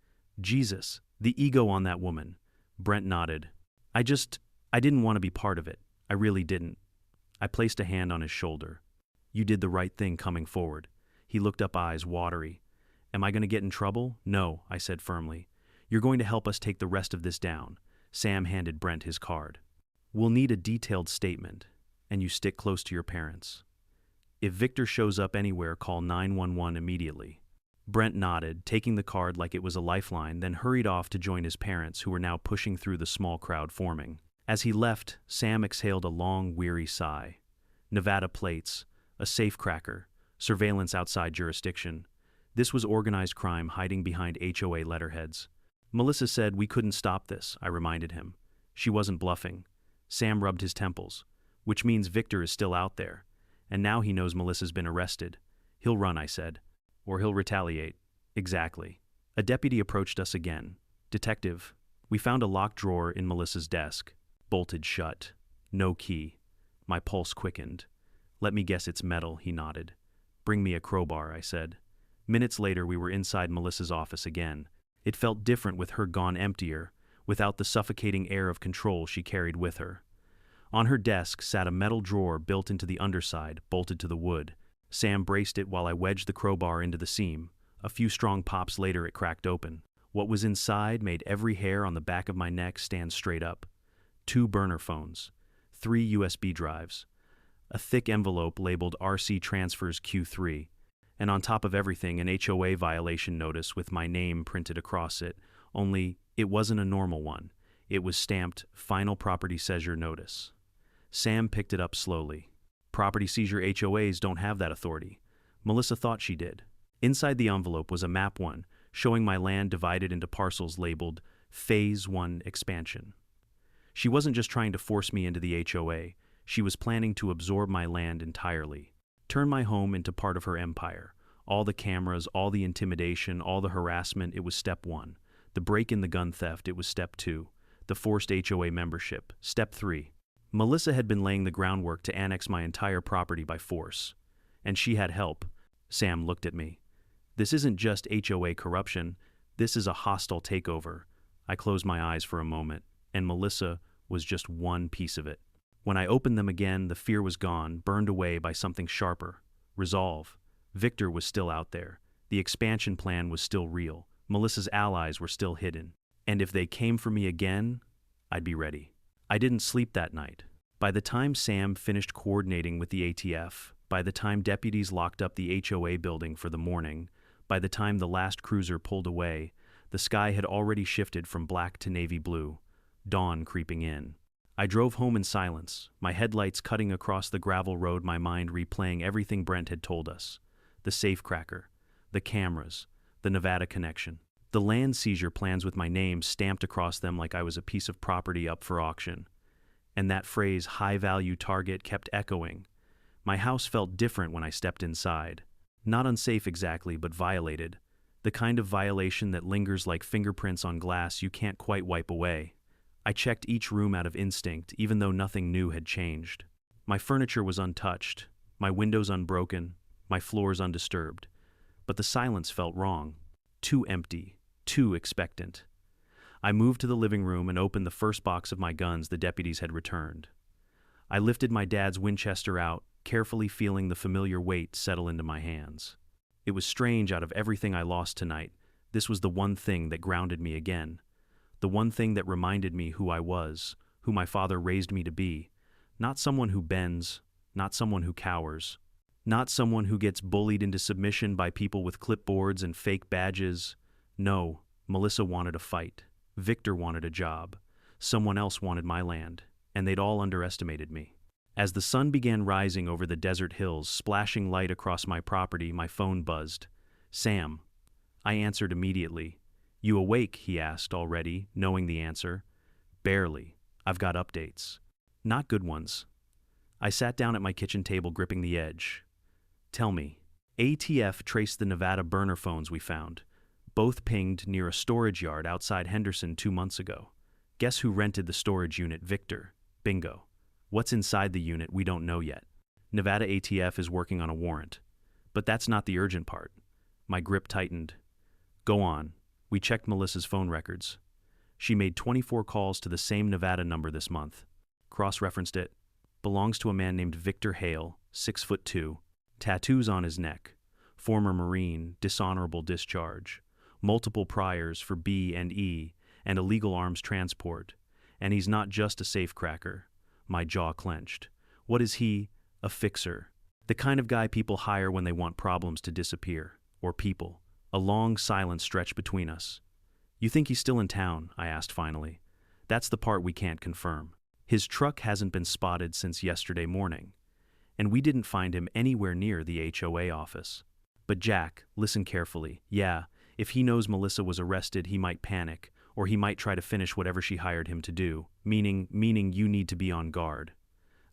Jesus, the ego on that woman. Brent nodded. I didn't want to be part of it. I really didn't. I placed a hand on his shoulder. You did the right thing coming forward. He looked up, eyes watery. Am I going to get in trouble? No, I said firmly. You're going to help us take the rest of this down. Sam handed Brent his card. We'll need a detailed statement, and you stick close to your parents. If Victor shows up anywhere, call 911 immediately. Brent nodded, taking the card like it was a lifeline, then hurried off to join his parents, who were now pushing through the small crowd forming. As he left, Sam exhaled a long, weary sigh. Nevada plates, a safecracker, surveillance outside jurisdiction. This was organized crime hiding behind HOA letterheads. Melissa said we couldn't stop this, I reminded him. She wasn't bluffing. Sam rubbed his temples. Which means Victor is still out there. And now he knows Melissa's been arrested. He'll run, I said. Or he'll retaliate. Exactly. A deputy approached us again. Detective, we found a locked drawer in Melissa's desk. Bolted shut. No key. My pulse quickened. Let me guess it's metal, he nodded. Bring me a crowbar, I said. Minutes later, we were inside Melissa's office again. It felt different with her gone emptier, without the suffocating air of control she carried with her. On her desk sat a metal drawer built into the underside, bolted to the wood. Sam braced it while I wedged the crowbar into the seam. A few strong pops later, it cracked open. What was inside made every hair on the back of my neck stand straight up. 2 burner phones, 3 USB drives, a thick envelope labeled RC Transfers Q3, and on top of everything, an HOA violation notice with my name printed across it, only it wasn't a normal one. It was stamped Final Property Seizure Notice. Sam picked it up slowly. Property seizure HOAs don't have that authority. Melissa thought she did. Inside the envelope was a map one, showing my land divided into parcels labeled Phase 1 Expansion. She wasn't just trying to force me into the HOA, she was planning to absorb my land entirely. Turn my home into part of her empire. All the cameras, all the intimidation, all the harassment, it was step 1. The break in the gun theft, it was step 2. The forced HOA membership, step 3. Melissa had been laying the groundwork to annex my entire property by force. And she had help. Sam looked at me. This isn't just HOA corruption, this is a hostile takeover. I closed my eyes for a moment, and Melissa was just one piece of it. When I opened them again, the fear was gone, burned away by something sharper. Resolve. Victor was still out there. The expansion plan was still real. Melissa's allies were still hidden. And if they came for me again, I'd be ready. I didn't sleep that night. By the time Sam finished coordinating with the ATF, by the time deputies locked up the HOA building for the morning, by the time the last cruiser pulled away, the sky had already shifted from black to navy blue, dawn creeping in. I drove home in silence, my headlights cutting across the gravel road, my mind replaying everything Brent had told us. The safecracker, the cameras, the Nevada connection. The land seizure plans with my name stamped across them like I was a piece of property up for auction. And that phrase, high-value target, kept echoing. My house felt different when I stepped inside. Not unsafe exactly, but violated. The kind of violation that lingers like fingerprints on glass you can't quite wipe away. I checked each room out of instinct, even though nothing new had changed. My furniture was untouched, my windows unbroken, my floors undisturbed. But the silence felt wrong. Too empty, too expectant. I moved to the living room and opened the first box of my guns the deputies had returned. I lifted my dad's Winchester out, carefully feeling the familiar weight settle into my hands. It was strange, out of everything I lost tonight, this was the one thing that grounded me again. The one thing that reminded me who I was, who my father raised me to be. Not someone who bends, not someone who cowers, not someone who gets bullied into submission by people with clipboards and fake badges. No, Melissa wanted a fight. Victor wanted a job. Someone else wanted my land, and they'd all underestimated me. As the sun began rising over the desert hills, splashing light across my property, my phone buzzed. Sam. I answered immediately. You awake? He asked, already knowing the answer. Barely. I've got updates. Not good ones. I sat down at my kitchen table, gripping the edge. Tell me. ATF traced the Nevada burner phones we found. Both pinged near a storage yard outside Henderson 2 months ago. Guess who rented the storage unit? Victor. Bingo. What's inside the unit we don't know yet. Nevada ATF is working on a warrant. But that's not the urgent part. My grip tightened. Go on. We checked Melissa's phone records. She made 24 calls to the same Nevada number this month. Cross-referenced it. Belongs to a man named Victor Hale, 6'2", tattoos on his neck, former Marine, dishonorable discharge, multiple priors for B and E, and illegal arms transport. And he's not just a safecracker. My jaw clenched. What is he? A fixer. The kind of guy people hire when they want problems to disappear. Or people. A long silence stretched between us. You think he's still in town? I asked finally. That's the part we can't confirm. His truck hasn't been spotted since yesterday morning. And we didn't find him anywhere near the HOA office. But Jack, listen carefully. Yeah, if he knows Melissa was arrested, he might panic. Or he might try to finish whatever she hired him to do, meaning you need to be on guard.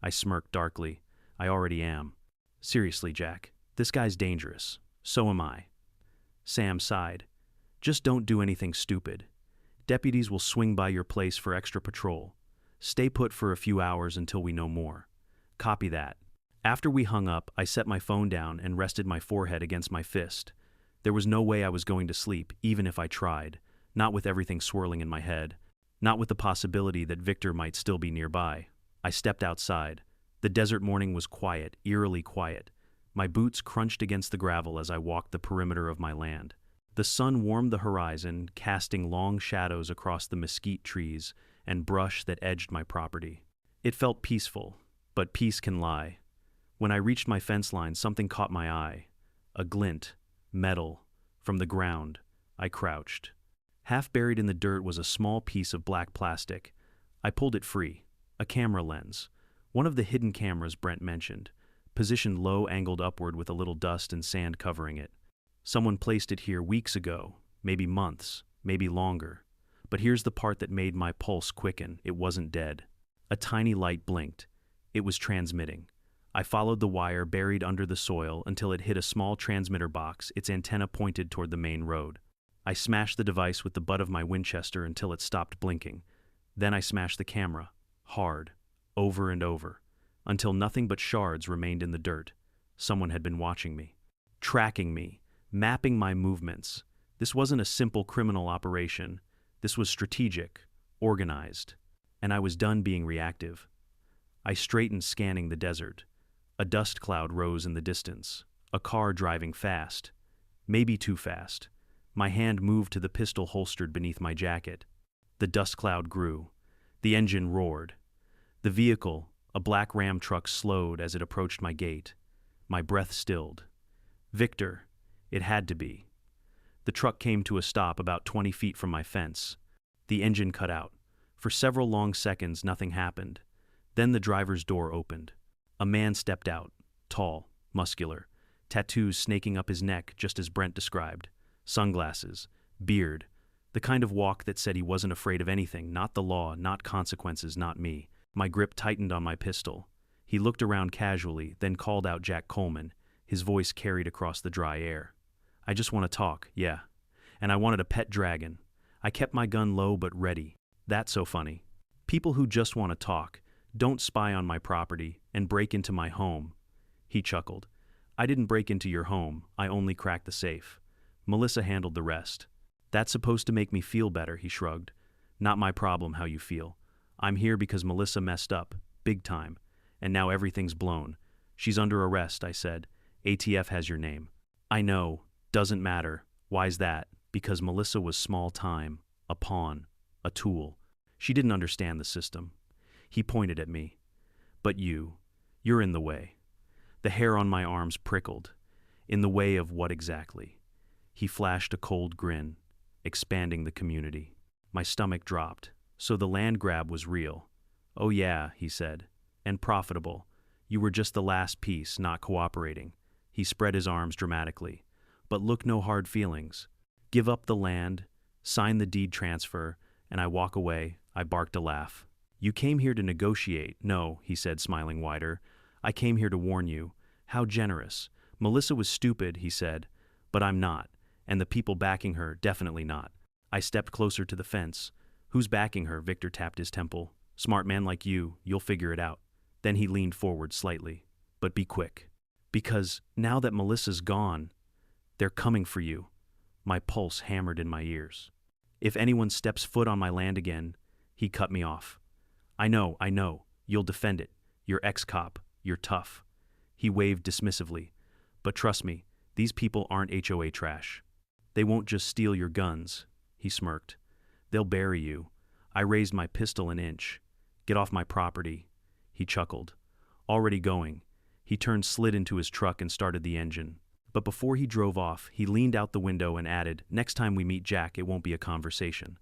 I smirked darkly. I already am. Seriously, Jack, this guy's dangerous. So am I. Sam sighed. Just don't do anything stupid. Deputies will swing by your place for extra patrol. Stay put for a few hours until we know more. Copy that. After we hung up, I set my phone down and rested my forehead against my fist. There was no way I was going to sleep, even if I tried, not with everything swirling in my head, not with the possibility that Victor might still be nearby. I stepped outside. The desert morning was quiet, eerily quiet. My boots crunched against the gravel as I walked the perimeter of my land. The sun warmed the horizon, casting long shadows across the mesquite trees and brush that edged my property. It felt peaceful, but peace can lie. When I reached my fence line, something caught my eye. A glint, metal, from the ground. I crouched. Half buried in the dirt was a small piece of black plastic. I pulled it free. A camera lens. One of the hidden cameras Brent mentioned, positioned low, angled upward with a little dust and sand covering it. Someone placed it here weeks ago, maybe months, maybe longer. But here's the part that made my pulse quicken. It wasn't dead. A tiny light blinked. It was transmitting. I followed the wire buried under the soil until it hit a small transmitter box, its antenna pointed toward the main road. I smashed the device with the butt of my Winchester until it stopped blinking. Then I smashed the camera, hard, over and over, until nothing but shards remained in the dirt. Someone had been watching me, tracking me, mapping my movements. This wasn't a simple criminal operation. This was strategic, organized, and I was done being reactive. I straightened, scanning the desert. A dust cloud rose in the distance, a car driving fast, maybe too fast. My hand moved to the pistol holstered beneath my jacket. The dust cloud grew. The engine roared. The vehicle, a black Ram truck, slowed as it approached my gate. My breath stilled. Victor, it had to be. The truck came to a stop about 20 feet from my fence. The engine cut out. For several long seconds, nothing happened. Then the driver's door opened. A man stepped out, tall, muscular, tattoos snaking up his neck just as Brent described. Sunglasses, beard, the kind of walk that said he wasn't afraid of anything, not the law, not consequences, not me. My grip tightened on my pistol. He looked around casually, then called out Jack Coleman. His voice carried across the dry air. I just want to talk, yeah. And I wanted a pet dragon. I kept my gun low but ready. That's so funny. People who just want to talk don't spy on my property and break into my home. He chuckled. I didn't break into your home, I only cracked the safe. Melissa handled the rest. That's supposed to make me feel better, he shrugged. Not my problem how you feel. I'm here because Melissa messed up, big time, and now everything's blown. She's under arrest, I said. ATF has your name. I know, doesn't matter. Why's that? Because Melissa was small time, a pawn, a tool. She didn't understand the system. He pointed at me. But you're in the way. The hair on my arms prickled. In the way of what exactly? He flashed a cold grin, expanding the community. My stomach dropped. So the land grab was real. Oh yeah, he said. And profitable. You were just the last piece, not cooperating. He spread his arms dramatically. But look, no hard feelings. Give up the land, sign the deed transfer, and I walk away. I barked a laugh. You came here to negotiate. No, he said, smiling wider. I came here to warn you. How generous. Melissa was stupid, he said. But I'm not. And the people backing her, definitely not. I stepped closer to the fence. Who's backing her? Victor tapped his temple. Smart man like you, you'll figure it out. Then he leaned forward slightly. But be quick. Because now that Melissa's gone, they're coming for you. My pulse hammered in my ears. If anyone steps foot on my land again, he cut me off. I know. You'll defend it. You're ex-cop. You're tough. He waved dismissively. But trust me, these people aren't HOA trash. They won't just steal your guns. He smirked. They'll bury you. I raised my pistol an inch. Get off my property. He chuckled. Already going. He turned, slid into his truck and started the engine. But before he drove off, he leaned out the window and added, next time we meet Jack, it won't be a conversation.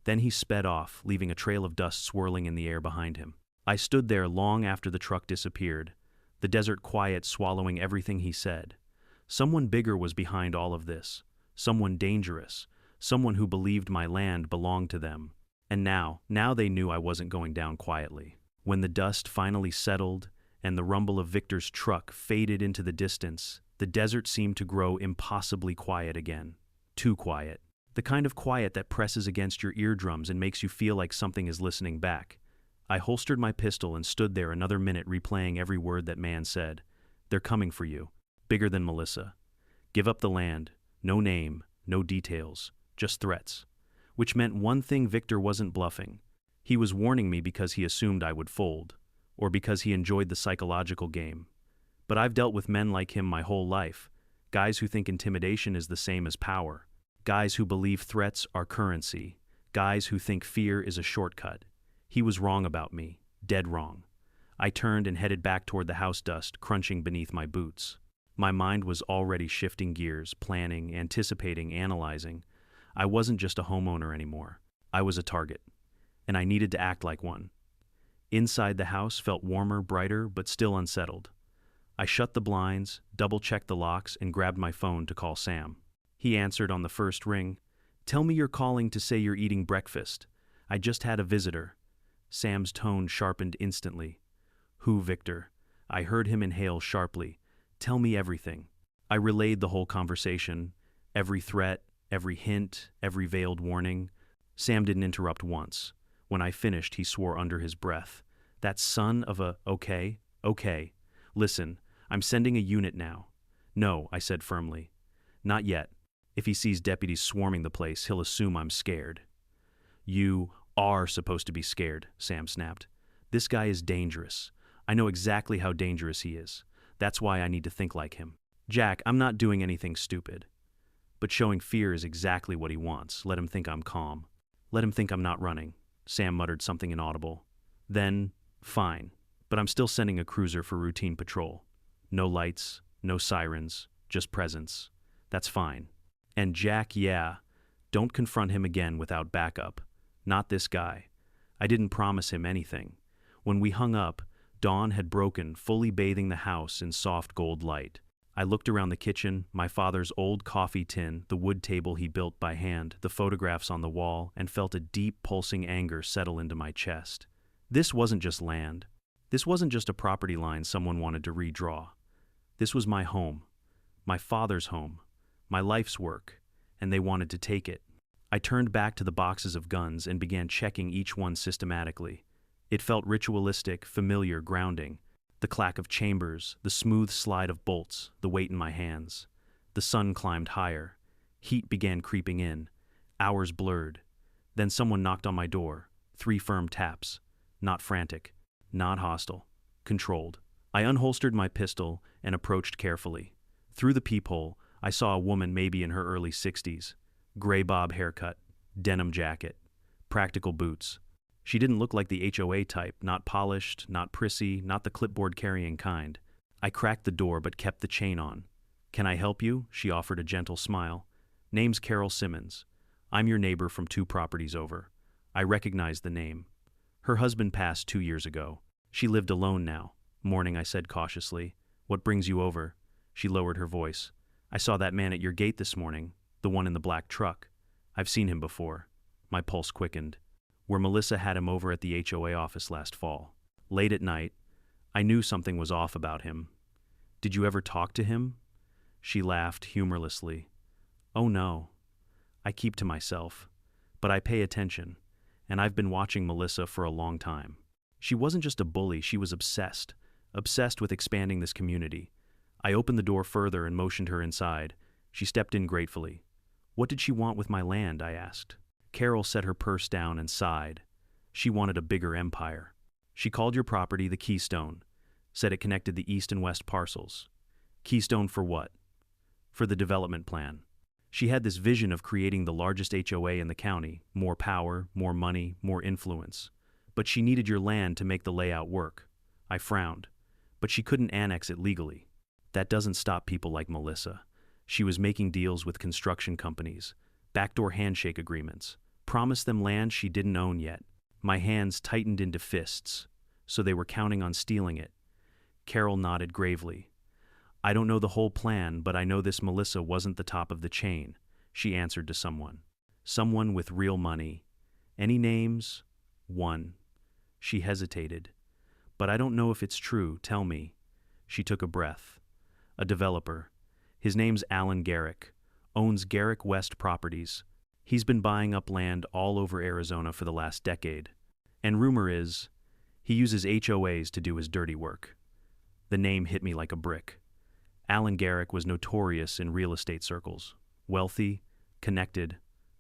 Then he sped off, leaving a trail of dust swirling in the air behind him. I stood there long after the truck disappeared, the desert quiet swallowing everything he said. Someone bigger was behind all of this. Someone dangerous. Someone who believed my land belonged to them. And now they knew I wasn't going down quietly. When the dust finally settled and the rumble of Victor's truck faded into the distance, the desert seemed to grow impossibly quiet again. Too quiet. The kind of quiet that presses against your eardrums and makes you feel like something is listening back. I holstered my pistol and stood there another minute replaying every word that man said. They're coming for you. Bigger than Melissa. Give up the land. No name, no details, just threats. Which meant one thing: Victor wasn't bluffing. He was warning me because he assumed I would fold, or because he enjoyed the psychological game. But I've dealt with men like him my whole life, guys who think intimidation is the same as power, guys who believe threats are currency, guys who think fear is a shortcut. He was wrong about me, dead wrong. I turned and headed back toward the house, dust crunching beneath my boots. My mind was already shifting gears, planning, anticipating, analyzing. I wasn't just a homeowner anymore. I was a target, and I needed to act like one. Inside the house felt warmer, brighter, but still unsettled. I shut the blinds, double-checked the locks, and grabbed my phone to call Sam. He answered on the first ring. "Tell me you're calling to say you're eating breakfast. I just had a visitor." Sam's tone sharpened instantly. "Who, Victor?" I heard him inhale sharply. "Tell me everything." I relayed the whole conversation, every threat, every hint, every veiled warning. Sam didn't interrupt once. When I finished, he swore under his breath. "That son of a... Okay. Listen, I'm sending a unit now." "No," I said firmly. "Not yet. If he sees deputies swarming the place, he'll assume I'm scared." "You are supposed to be scared," Sam snapped. "This guy is dangerous. I know exactly how dangerous he is. That's why I need to think like him. Jack, I'm not doing anything stupid. But showing fear is exactly what he wants. Let him think I'm calm. Let him think I'm not running." Sam muttered something inaudible. "Then, fine. But I'm still sending a cruiser for routine patrol. No lights, no sirens, just presence. That's fine. And Jack, yeah, don't confront him again without backup. Not this guy. I didn't promise him anything." When we hung up, dawn had broken, fully bathing the house in soft gold light. I looked around the kitchen, my father's old coffee tin, the wood table he built by hand, the photographs on the wall, and felt a deep, pulsing anger settle into my chest. This wasn't just land. This wasn't just a property line someone wanted to redraw. This was my home, my father's home, my life's work, and they wanted to take it. I turned back to the boxes of guns and began checking each one systematically. It felt ritualistic, familiar, grounding. The clack of chambers, the smooth slide of bolts, the weight in my hands. The sun climbed higher. Heat began creeping in. Hours blurred. Then someone knocked on my door. 3 firm taps. Not frantic. Not hostile. Controlled. I unholstered my pistol and approached carefully. Through the peephole, I saw a woman maybe in her early 60s. Gray bob haircut. Denim jacket. Practical boots. She didn't look like the HOA type, not polished, not prissy, not the clipboard-carrying kind. I cracked the door but kept the chain on. "Can I help you?" she offered a gentle smile. "Name's Carol Simmons. I'm your neighbor from 2 properties over." I recognized the name. Her husband passed 2 years ago. She lived alone now. "Morning," I said cautiously. "What brings you over?" She lowered her voice. "I saw that man at your gate this morning, the one in the black truck. I've seen him before." My pulse quickened. Where Melissa had him over at the HOA office last fall. Late at night, I knew something was off about him. "Did you ever talk to him?" She laughed humorlessly. "Oh no. I keep to myself. But I pay attention, and I've been watching Melissa for a long time. She wasn't just a bully, she was obsessed. Obsessed with expanding this community." I opened the door further and motioned her inside. She stepped in gratefully. "What did she want with my land?" I asked. Carol set her purse down and sighed. She wanted a bigger empire. "She called your property the Keystone, said it connected the east and west parcels." "Keystone for what?" "For the development plan. She had this vision of creating the largest HOA in the county, more power, more money, more influence. But she needed your land to make the layout work." I frowned. "But she couldn't annex it legally." "That doesn't stop people like Melissa. She was making deals with construction companies, backdoor handshake agreements, promised them land she didn't own yet." My hands tightened into fists, so they were counting on stealing it. Carol nodded gravely. "I don't know the whole plan, but I know this Melissa wasn't the top of the chain," she answered to someone. "Someone with real money. Any names?" "One." She hesitated. "But I don't know if it's true, tell me." She took a breath. "A developer. His name's Alan Garrick. Owns Garrick West Properties. He's been buying up land all over Arizona for the last decade. And rumor is, he uses HOAs to do his dirty work." The name hit me like a brick. Alan Garrick was notorious in real estate circles. wealthy, connected,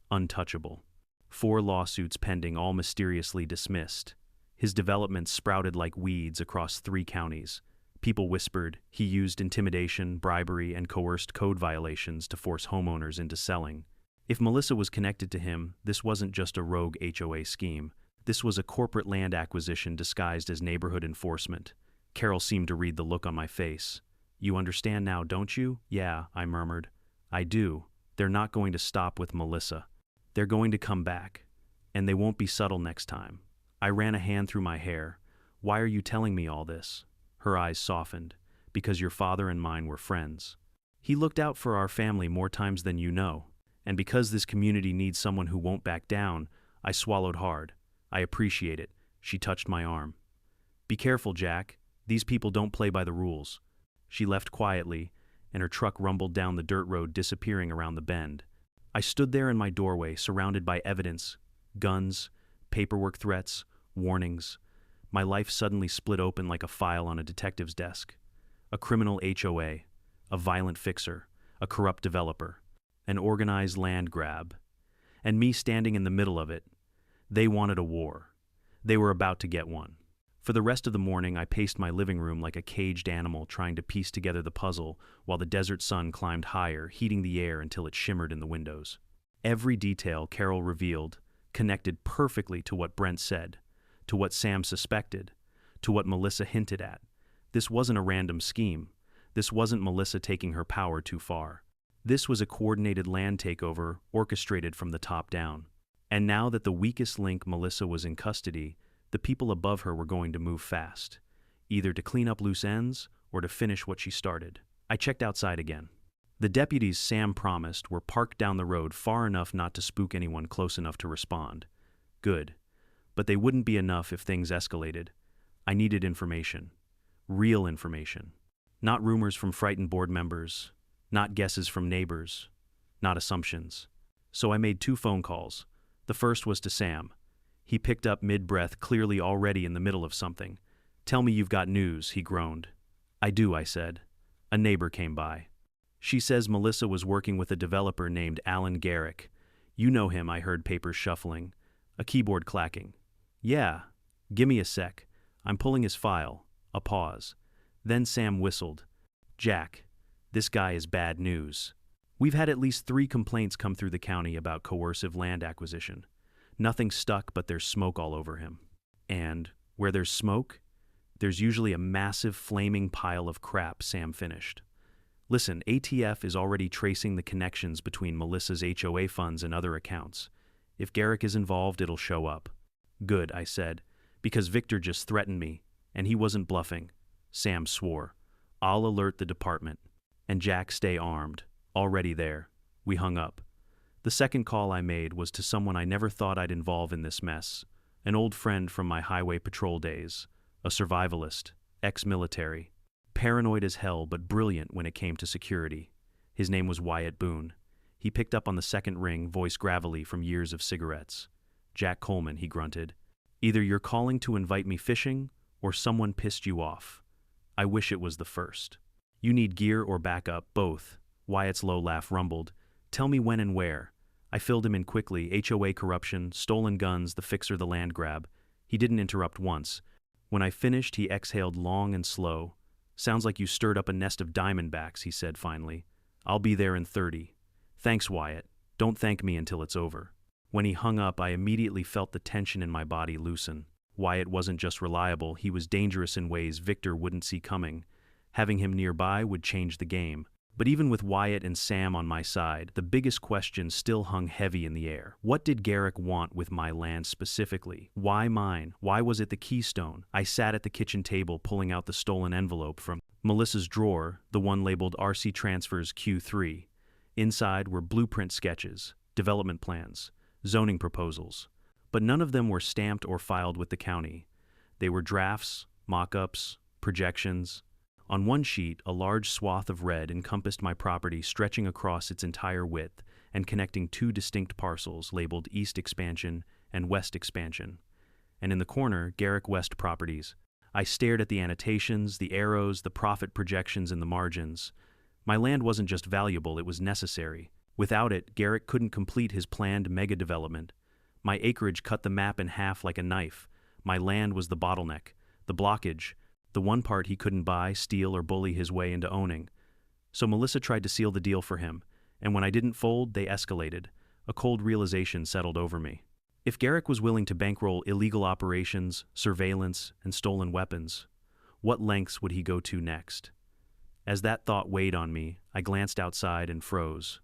untouchable. 4 lawsuits pending, all mysteriously dismissed. His developments sprouted like weeds across 3 counties. People whispered he used intimidation, bribery, and coerced code violations to force homeowners into selling. If Melissa was connected to him, this wasn't just a rogue HOA scheme. This was a corporate land acquisition disguised as neighborhood enforcement. Carol seemed to read the look on my face. "You understand now, don't you?" "Yeah," I murmured. "I do. They're not going to stop with Melissa. They're going to come back. And they won't be subtle next time." I ran a hand through my hair. "Why are you telling me all this?" Her eyes softened. "Because your father and mine were friends. He looked out for our family more times than you know. And because this community needs someone who won't back down," I swallowed hard. "I appreciate it." She touched my arm. "Be careful, Jack. These people don't play by the rules." She left quietly, and her truck rumbled down the dirt road, disappearing around the bend. I stood there in my doorway, surrounded by evidence, guns, paperwork threats, warnings. My life suddenly split open like a file on a detective's desk. A criminal HOA, a violent fixer, a corrupt developer, an organized land grab, and me standing in the middle of it. They wanted a war. They were about to get one. For the rest of the morning, I paced my living room like a caged animal, trying to piece together the puzzle while the desert sun climbed higher, heating the air until it shimmered in the windows. Every detail Carol revealed connected perfectly to what Brent said, to what Sam suspected, to what Melissa hinted at. This wasn't a random scheme. This wasn't Melissa taking her power too far. This was a coordinated land takeover orchestrated from the top down. And now that the weakest link, Melissa, was in custody, the people above her were going to move fast, either to clean up loose ends or to finish what she started. I checked outside again. The deputies Sam promised were parked down the road far enough not to spook anyone close enough to respond. Good. But they wouldn't be enough if things escalated. I needed information. Real information. Not rumors from frightened board members, not guesses from neighbors, not assumptions. So I made 2 phone calls. The first was to Sam. He picked up mid-breath, clearly already in the middle of something. "Tell me you've got news," he groaned. "I do," I said. "A neighbor came by. She says Melissa was working with a developer named Alan Garrick. You know him," I heard papers shuffling, a keyboard clacking. "Yeah. Gimme a sec. I'm pulling his file." A pause. Then Sam whistled. "Jack, this guy is bad news. We've had at least 3 complaints come through the county about coercive land acquisition. Nothing stuck, but there's smoke all over him. And where there's smoke, there's usually a massive flaming pile of crap," Sam finished. "Listen, ATF is already tracing the connections between Melissa's HOA funds and other accounts. If Garrick is involved, it'll show up." "Good," I said, "because Victor just threatened me, and he wasn't bluffing." Sam swore. "I'll alert the department. And Jack, stay armed." "Already there." We hung up. The second call I made was to someone I never thought I'd involve in this mess, an old friend from my highway patrol days, a survivalist, ex-military, paranoid as hell but brilliant when it came to security. His name was Wyatt Boone. He picked up on the second ring, voice gravelly from years of cigarettes. "Jack Coleman," he grunted. "Either you're calling to invite me fishing, or someone pissed you off. I wish it was the first. You need gear or backup, both." Wyatt's low laugh rumbled. "Tell me when and where." I filled him in quickly. HOA corruption, stolen guns, the fixer, the land grab. He didn't interrupt once. When I finished, he exhaled long and slow. "Sounds like you stirred up a nest of diamondbacks," he said finally. "I'll be there in 30. "Thanks, Wyatt. Don't thank me until it's over." When he hung up, I immediately felt the tension in my body loosen. Wyatt wasn't just reliable, he was dangerous in ways Victor wouldn't see coming. Having him nearby would change the game. But even with Wyatt and Sam on my side, the biggest question still hung heavy in the air. What did Garrick want with my land specifically? Why mine? Why was it the keystone? I sat at the kitchen table pulling out the stolen envelope from Melissa's drawer, the one labeled RC Transfers Q3. Inside were blueprint sketches, development plans, zoning proposals. But none of them were stamped or filed with the county. They were drafts, mock-ups, projections. On one sheet, a large swath of red encompassed my property, stretching across its entire width and connecting 2 distinct parcels labeled East Expansion and West Expansion. And in the corner, Garrick West Properties. I stared at the annotations, the arrows, the profit projections in the margins. My land wasn't just valuable, it was necessary. Without it, Garrick couldn't complete his planned mega-development. My acreage cut the map in half like a knife. My land was the bottleneck, the blockage, the one part he couldn't buy, steal, or bully his way into owning. So Melissa tried to seal the deal for him, and when I didn't fold, they escalated. A cold realization settled over me. If Garrick was willing to bankroll illegal operations, surveillance, and stolen weapons, what lengths would he go to next? As that thought weighed on me, I glanced outside and froze.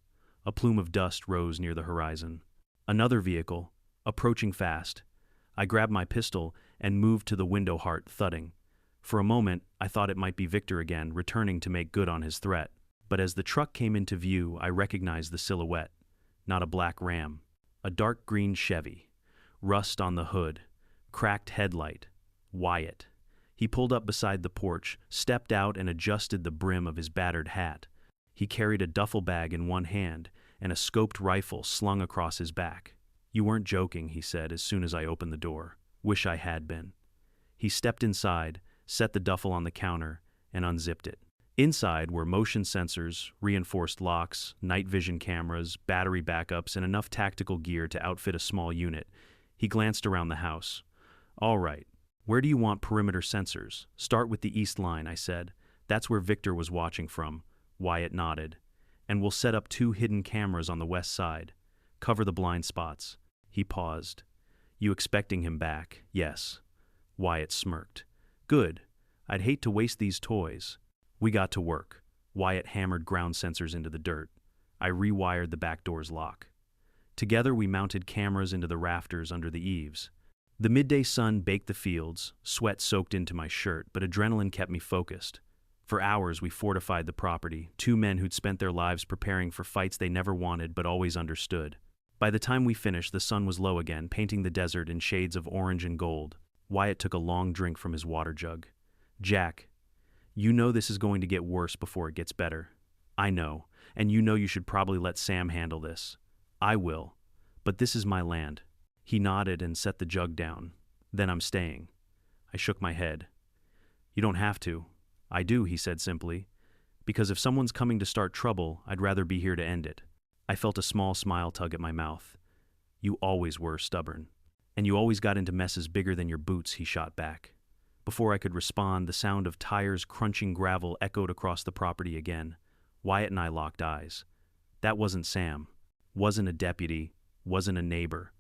A plume of dust rose near the horizon. Another vehicle, approaching fast. I grabbed my pistol and moved to the window, heart thudding. For a moment, I thought it might be Victor again, returning to make good on his threat. But as the truck came into view, I recognized the silhouette. Not a black Ram. A dark green Chevy. Rust on the hood. Cracked headlight. Wyatt. He pulled up beside the porch, stepped out, and adjusted the brim of his battered hat. He carried a duffel bag in one hand and a scoped rifle slung across his back. "You weren't joking," he said as soon as I opened the door. "Wish I had been." He stepped inside, set the duffel on the counter, and unzipped it. Inside were motion sensors, reinforced locks, night vision cameras, battery backups, and enough tactical gear to outfit a small unit. He glanced around the house. "All right. Where do you want perimeter sensors?" "Start with the east line," I said. "That's where Victor was watching from." Wyatt nodded. "And we'll set up 2 hidden cameras on the west side. Cover the blind spots." He paused. "You expecting him back?" "Yes." Wyatt smirked. "Good. I'd hate to waste these toys." We got to work. Wyatt hammered ground sensors into the dirt. I rewired the back door's lock. Together we mounted cameras into the rafters under the eaves. The midday sun baked the fields, sweat soaked into my shirt, but adrenaline kept me focused. For hours we fortified the property, 2 men who'd spent their lives preparing for fights they never wanted but always understood. By the time we finished, the sun was low again, painting the desert in shades of orange and gold. Wyatt took a long drink from his water jug. "Jack, you know this is going to get worse before it gets better." "I know, and you know you should probably let Sam handle this." "I will, but this is my land." He nodded and set the jug down. "Then I'm staying." I shook my head. "You don't have to." "I do," he said simply. "Because if someone's coming to start trouble, I'd rather be here to end it." I felt a small smile tug at my mouth. "You always were stubborn. And you always got into messes bigger than your boots," he shot back. Before I could respond, the sound of tires crunching gravel echoed across the property again. Wyatt and I locked eyes. That wasn't Sam. Wasn't a deputy. Wasn't a neighbor.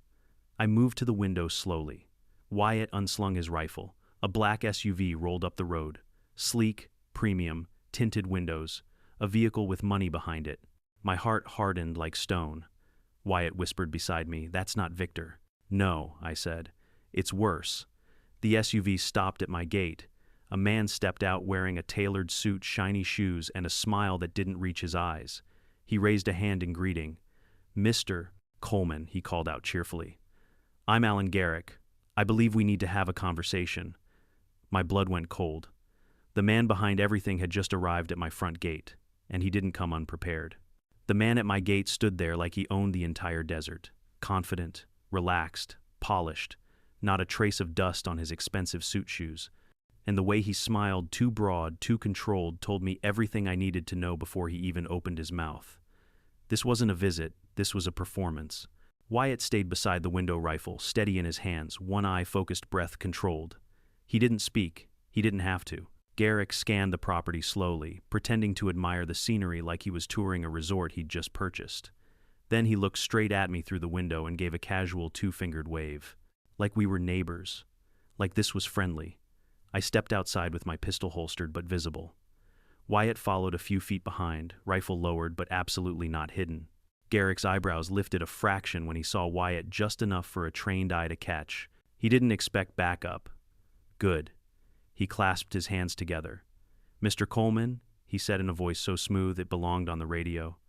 I moved to the window slowly. Wyatt unslung his rifle. A black SUV rolled up the road. Sleek, premium, tinted windows. A vehicle with money behind it. My heart hardened like stone. Wyatt whispered beside me, "That's not Victor." "No," I said. "It's worse." The SUV stopped at my gate. A man stepped out wearing a tailored suit, shiny shoes, and a smile that didn't reach his eyes. He raised a hand in greeting. "Mr. Coleman," he called out cheerfully. "I'm Alan Garrick. I believe we need to have a conversation." My blood went cold. The man behind everything had just arrived at my front gate, and he didn't come unprepared. The man at my gate stood there like he owned the entire desert, confident, relaxed, polished, not a trace of dust on his expensive suit shoes. And the way he smiled, too broad, too controlled, told me everything I needed to know before he even opened his mouth. This wasn't a visit, this was a performance. Wyatt stayed beside the window, rifle steady in his hands, one eye focused, breath controlled. He didn't speak. He didn't have to. Garrick scanned the property slowly, pretending to admire the scenery like he was touring a resort he'd just purchased. Then he looked straight at me through the window and gave a casual 2-fingered wave. Like we were neighbors. Like this was friendly. I stepped outside with my pistol holstered but visible. Wyatt followed a few feet behind, rifle lowered but absolutely not hidden. Garrick's eyebrows lifted a fraction when he saw Wyatt, just enough for a trained eye to catch. He didn't expect backup. Good. He clasped his hands together. "Mr. Coleman," he said in a voice so smooth it belonged on the radio.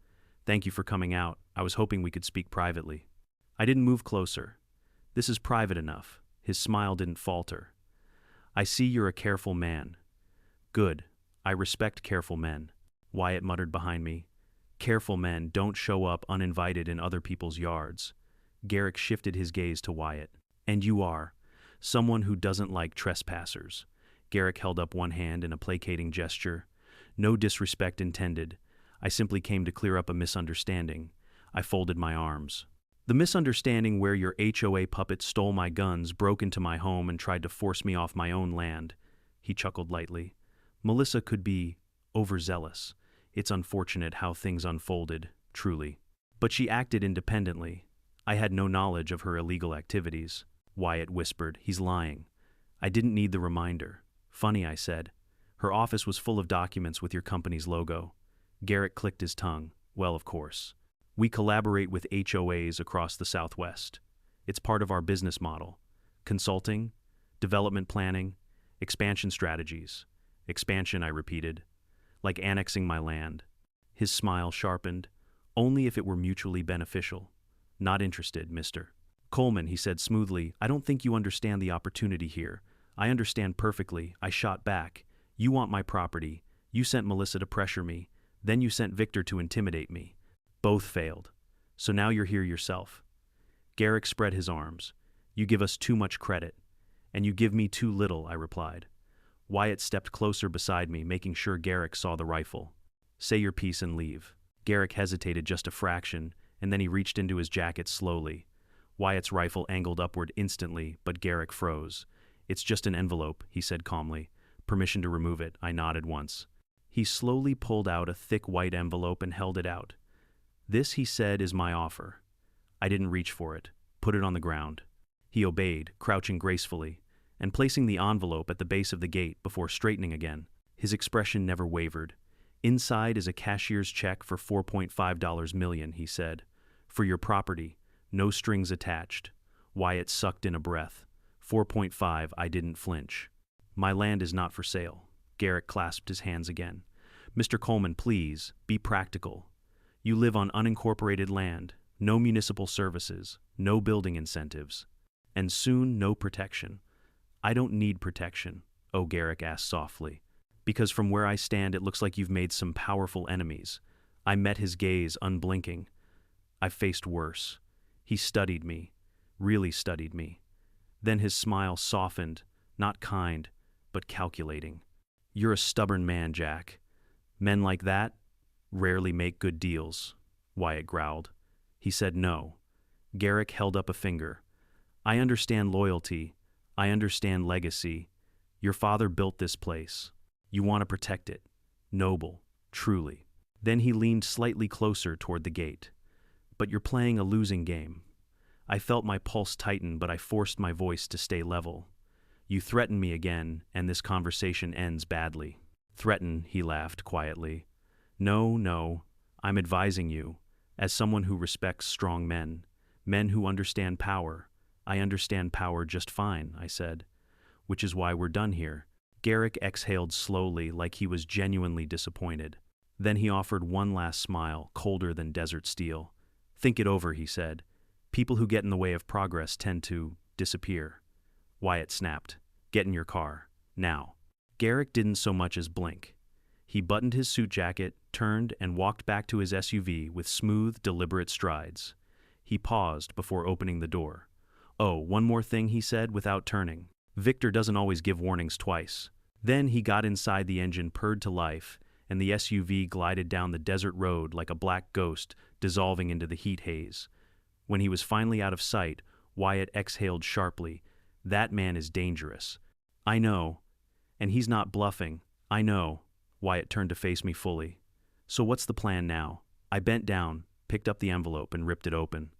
"Thank you for coming out. I was hoping we could speak privately." I didn't move closer. "This is private enough." His smile didn't falter. "I see you're a careful man." "Good. I respect careful men," Wyatt muttered behind me. "Careful men don't show up uninvited in other people's yards." Garrick shifted his gaze to Wyatt. "And you are someone who doesn't like trespassers." Garrick held up one hand in a placating gesture. "No disrespect intended. I simply came to clear up a misunderstanding. I folded my arms. The misunderstanding where your HOA puppet stole my guns, broke into my home, and tried to force me off my own land. He chuckled lightly. Melissa could be overzealous. It's unfortunate how things unfolded, truly. But she acted independently. I had no knowledge of her illegal activities. Wyatt whispered. He's lying. I didn't need the reminder. Funny, I said. Her office was full of documents with your company's logo. Garrick clicked his tongue. Well, of course. We collaborate with HOAs across the Southwest. It's part of our business model. Consulting, development planning, expansion strategies. Expansion, I repeated. Like annexing my land. His smile sharpened. Only if it were mutually beneficial. Not interested, mister. Coleman, he said smoothly, I don't think you understand the opportunity here. I understand perfectly. I shot back. You want my property. You sent Melissa to pressure me. Then you sent Victor to intimidate me. Both failed. So now you're here yourself. Garrick spread his arms. You give us too much credit. And you give me too little, I replied. Wyatt stepped closer beside me, making sure Garrick saw the rifle. Say your piece and leave. Garrick hesitated just a fraction, and then he reached into his jacket slowly. Wyatt's rifle angled upward instantly, but Garrick froze. It's just an envelope, he said calmly. Permission to remove it, I nodded once. He slowly pulled out a thick white envelope and held it out. This, he said, is my offer. I didn't reach for it. Put it on the ground. He obeyed, crouching gracefully, and placing the envelope at the base of the gate before straightening again. His expression never wavered. Inside is a cashier's check for $4.5 million, he said. For your property, no strings attached. Wyatt sucked in a breath. 4.5, I didn't flinch. My land is not for sale. Garrick clasped his hands again. Mr. Coleman, please, be practical. You live on unincorporated land, no municipal services, no building incentives, and soon no protection. I don't need protection, oh, Garrick asked softly, because from where I stand it looks like you've made some powerful enemies. I met his gaze, unblinking. I've faced worse. He studied me, really studied me. Then his smile softened, not kind, but calculating. You're a stubborn man, Jack. Men like that rarely make good deals, Wyatt growled. He said no. Garrick held up a finger. I understand loyalty. I understand legacy. Your father built this place. You want to protect it. Noble, truly. Then he leaned slightly closer toward the gate. But you're playing a losing game. I felt my pulse tighten, but I forced my voice to stay level. You threaten me again, and this conversation ends badly. Threaten, he laughed quietly. No, I'm advising you, as someone who respects strong men, men who understand power. I understand power just fine, I said, which is why we're done here. Garrick exhaled slowly, like he was genuinely disappointed. Then he offered one last smile, colder than desert steel. Think it over, he said. People who get in the way of progress tend to disappear. Wyatt snapped. Get in your car. Now. Garrick didn't so much as blink. He buttoned his suit jacket, turned, and walked back to his SUV with smooth, deliberate strides. He paused before opening the door. Oh, one more thing, he said without turning. Victor doesn't always give warnings twice. Then he got inside, the engine purred to life, and the SUV glided down the desert road like a black ghost dissolving into the heat haze. When he was finally out of sight, Wyatt exhaled sharply. That man is dangerous. I know. And he's not bluffing. I know. Wyatt turned to face me fully. So what's the plan now? I bent down, picked up the envelope, and ripped it open.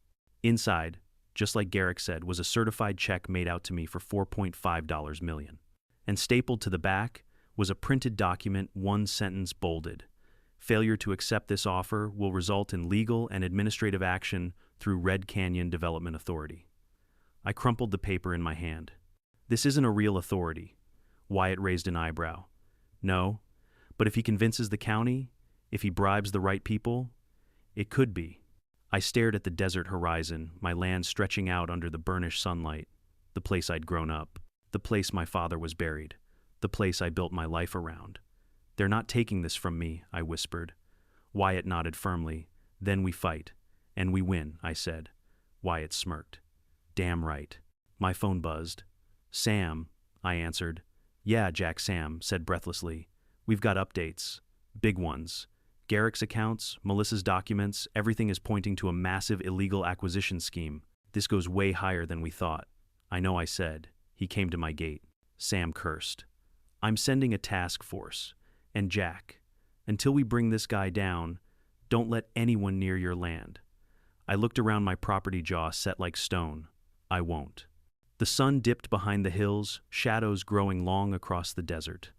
Inside, just like Garrick said, was a certified check made out to me for $4.5 million. And stapled to the back was a printed document, one sentence bolded. Failure to accept this offer will result in legal and administrative action through Red Canyon Development Authority. I crumpled the paper in my hand. This isn't a real authority. Wyatt raised an eyebrow. No, but if he convinces the county, if he bribes the right people, it could be. I stared at the desert horizon, my land stretching out under the burnished sunlight, the place I'd grown up, the place my father was buried, the place I built my life around. They're not taking this from me, I whispered. Wyatt nodded firmly. Then we fight. And we win, I said. Wyatt smirked. Damn right. My phone buzzed. Sam, I answered. Yeah, Jack, Sam said breathlessly. We've got updates. Big ones. Garrick's accounts, Melissa's documents, everything is pointing to a massive illegal acquisition scheme. This goes way higher than we thought. I know, I said. He came to my gate. Sam cursed. I'm sending a task force. And Jack, until we bring this guy down, don't let anyone near your land. I looked around, my property jaw set like stone. I won't. The sun dipped behind the hills, shadows growing long across the desert.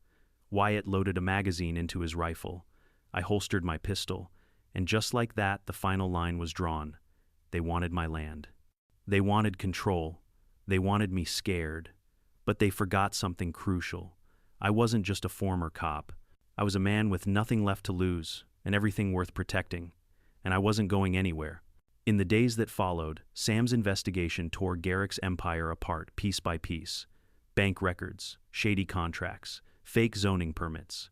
Wyatt loaded a magazine into his rifle. I holstered my pistol, and just like that, the final line was drawn. They wanted my land. They wanted control. They wanted me scared. But they forgot something crucial. I wasn't just a former cop. I was a man with nothing left to lose, and everything worth protecting. And I wasn't going anywhere. In the days that followed, Sam's investigation tore Garrick's empire apart piece by piece. Bank records, shady contracts, fake zoning permits.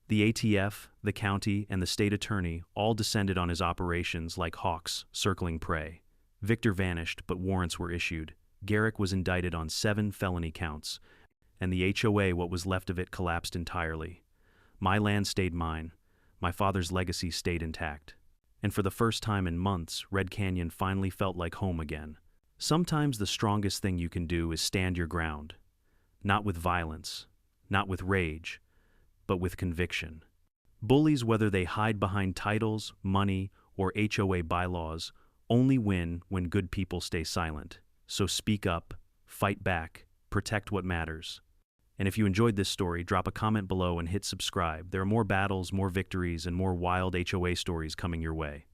The ATF, the county, and the state attorney all descended on his operations like hawks circling prey. Victor vanished, but warrants were issued. Garrick was indicted on 7 felony counts, and the HOA, what was left of it, collapsed entirely. My land stayed mine. My father's legacy stayed intact. And for the first time in months, Red Canyon finally felt like home again. Sometimes the strongest thing you can do is stand your ground. Not with violence, not with rage, but with conviction. Bullies, whether they hide behind titles, money, or HOA bylaws, only win when good people stay silent. So speak up, fight back, protect what matters. And if you enjoyed this story, drop a comment below and hit subscribe. There are more battles, more victories, and more wild HOA stories coming your way.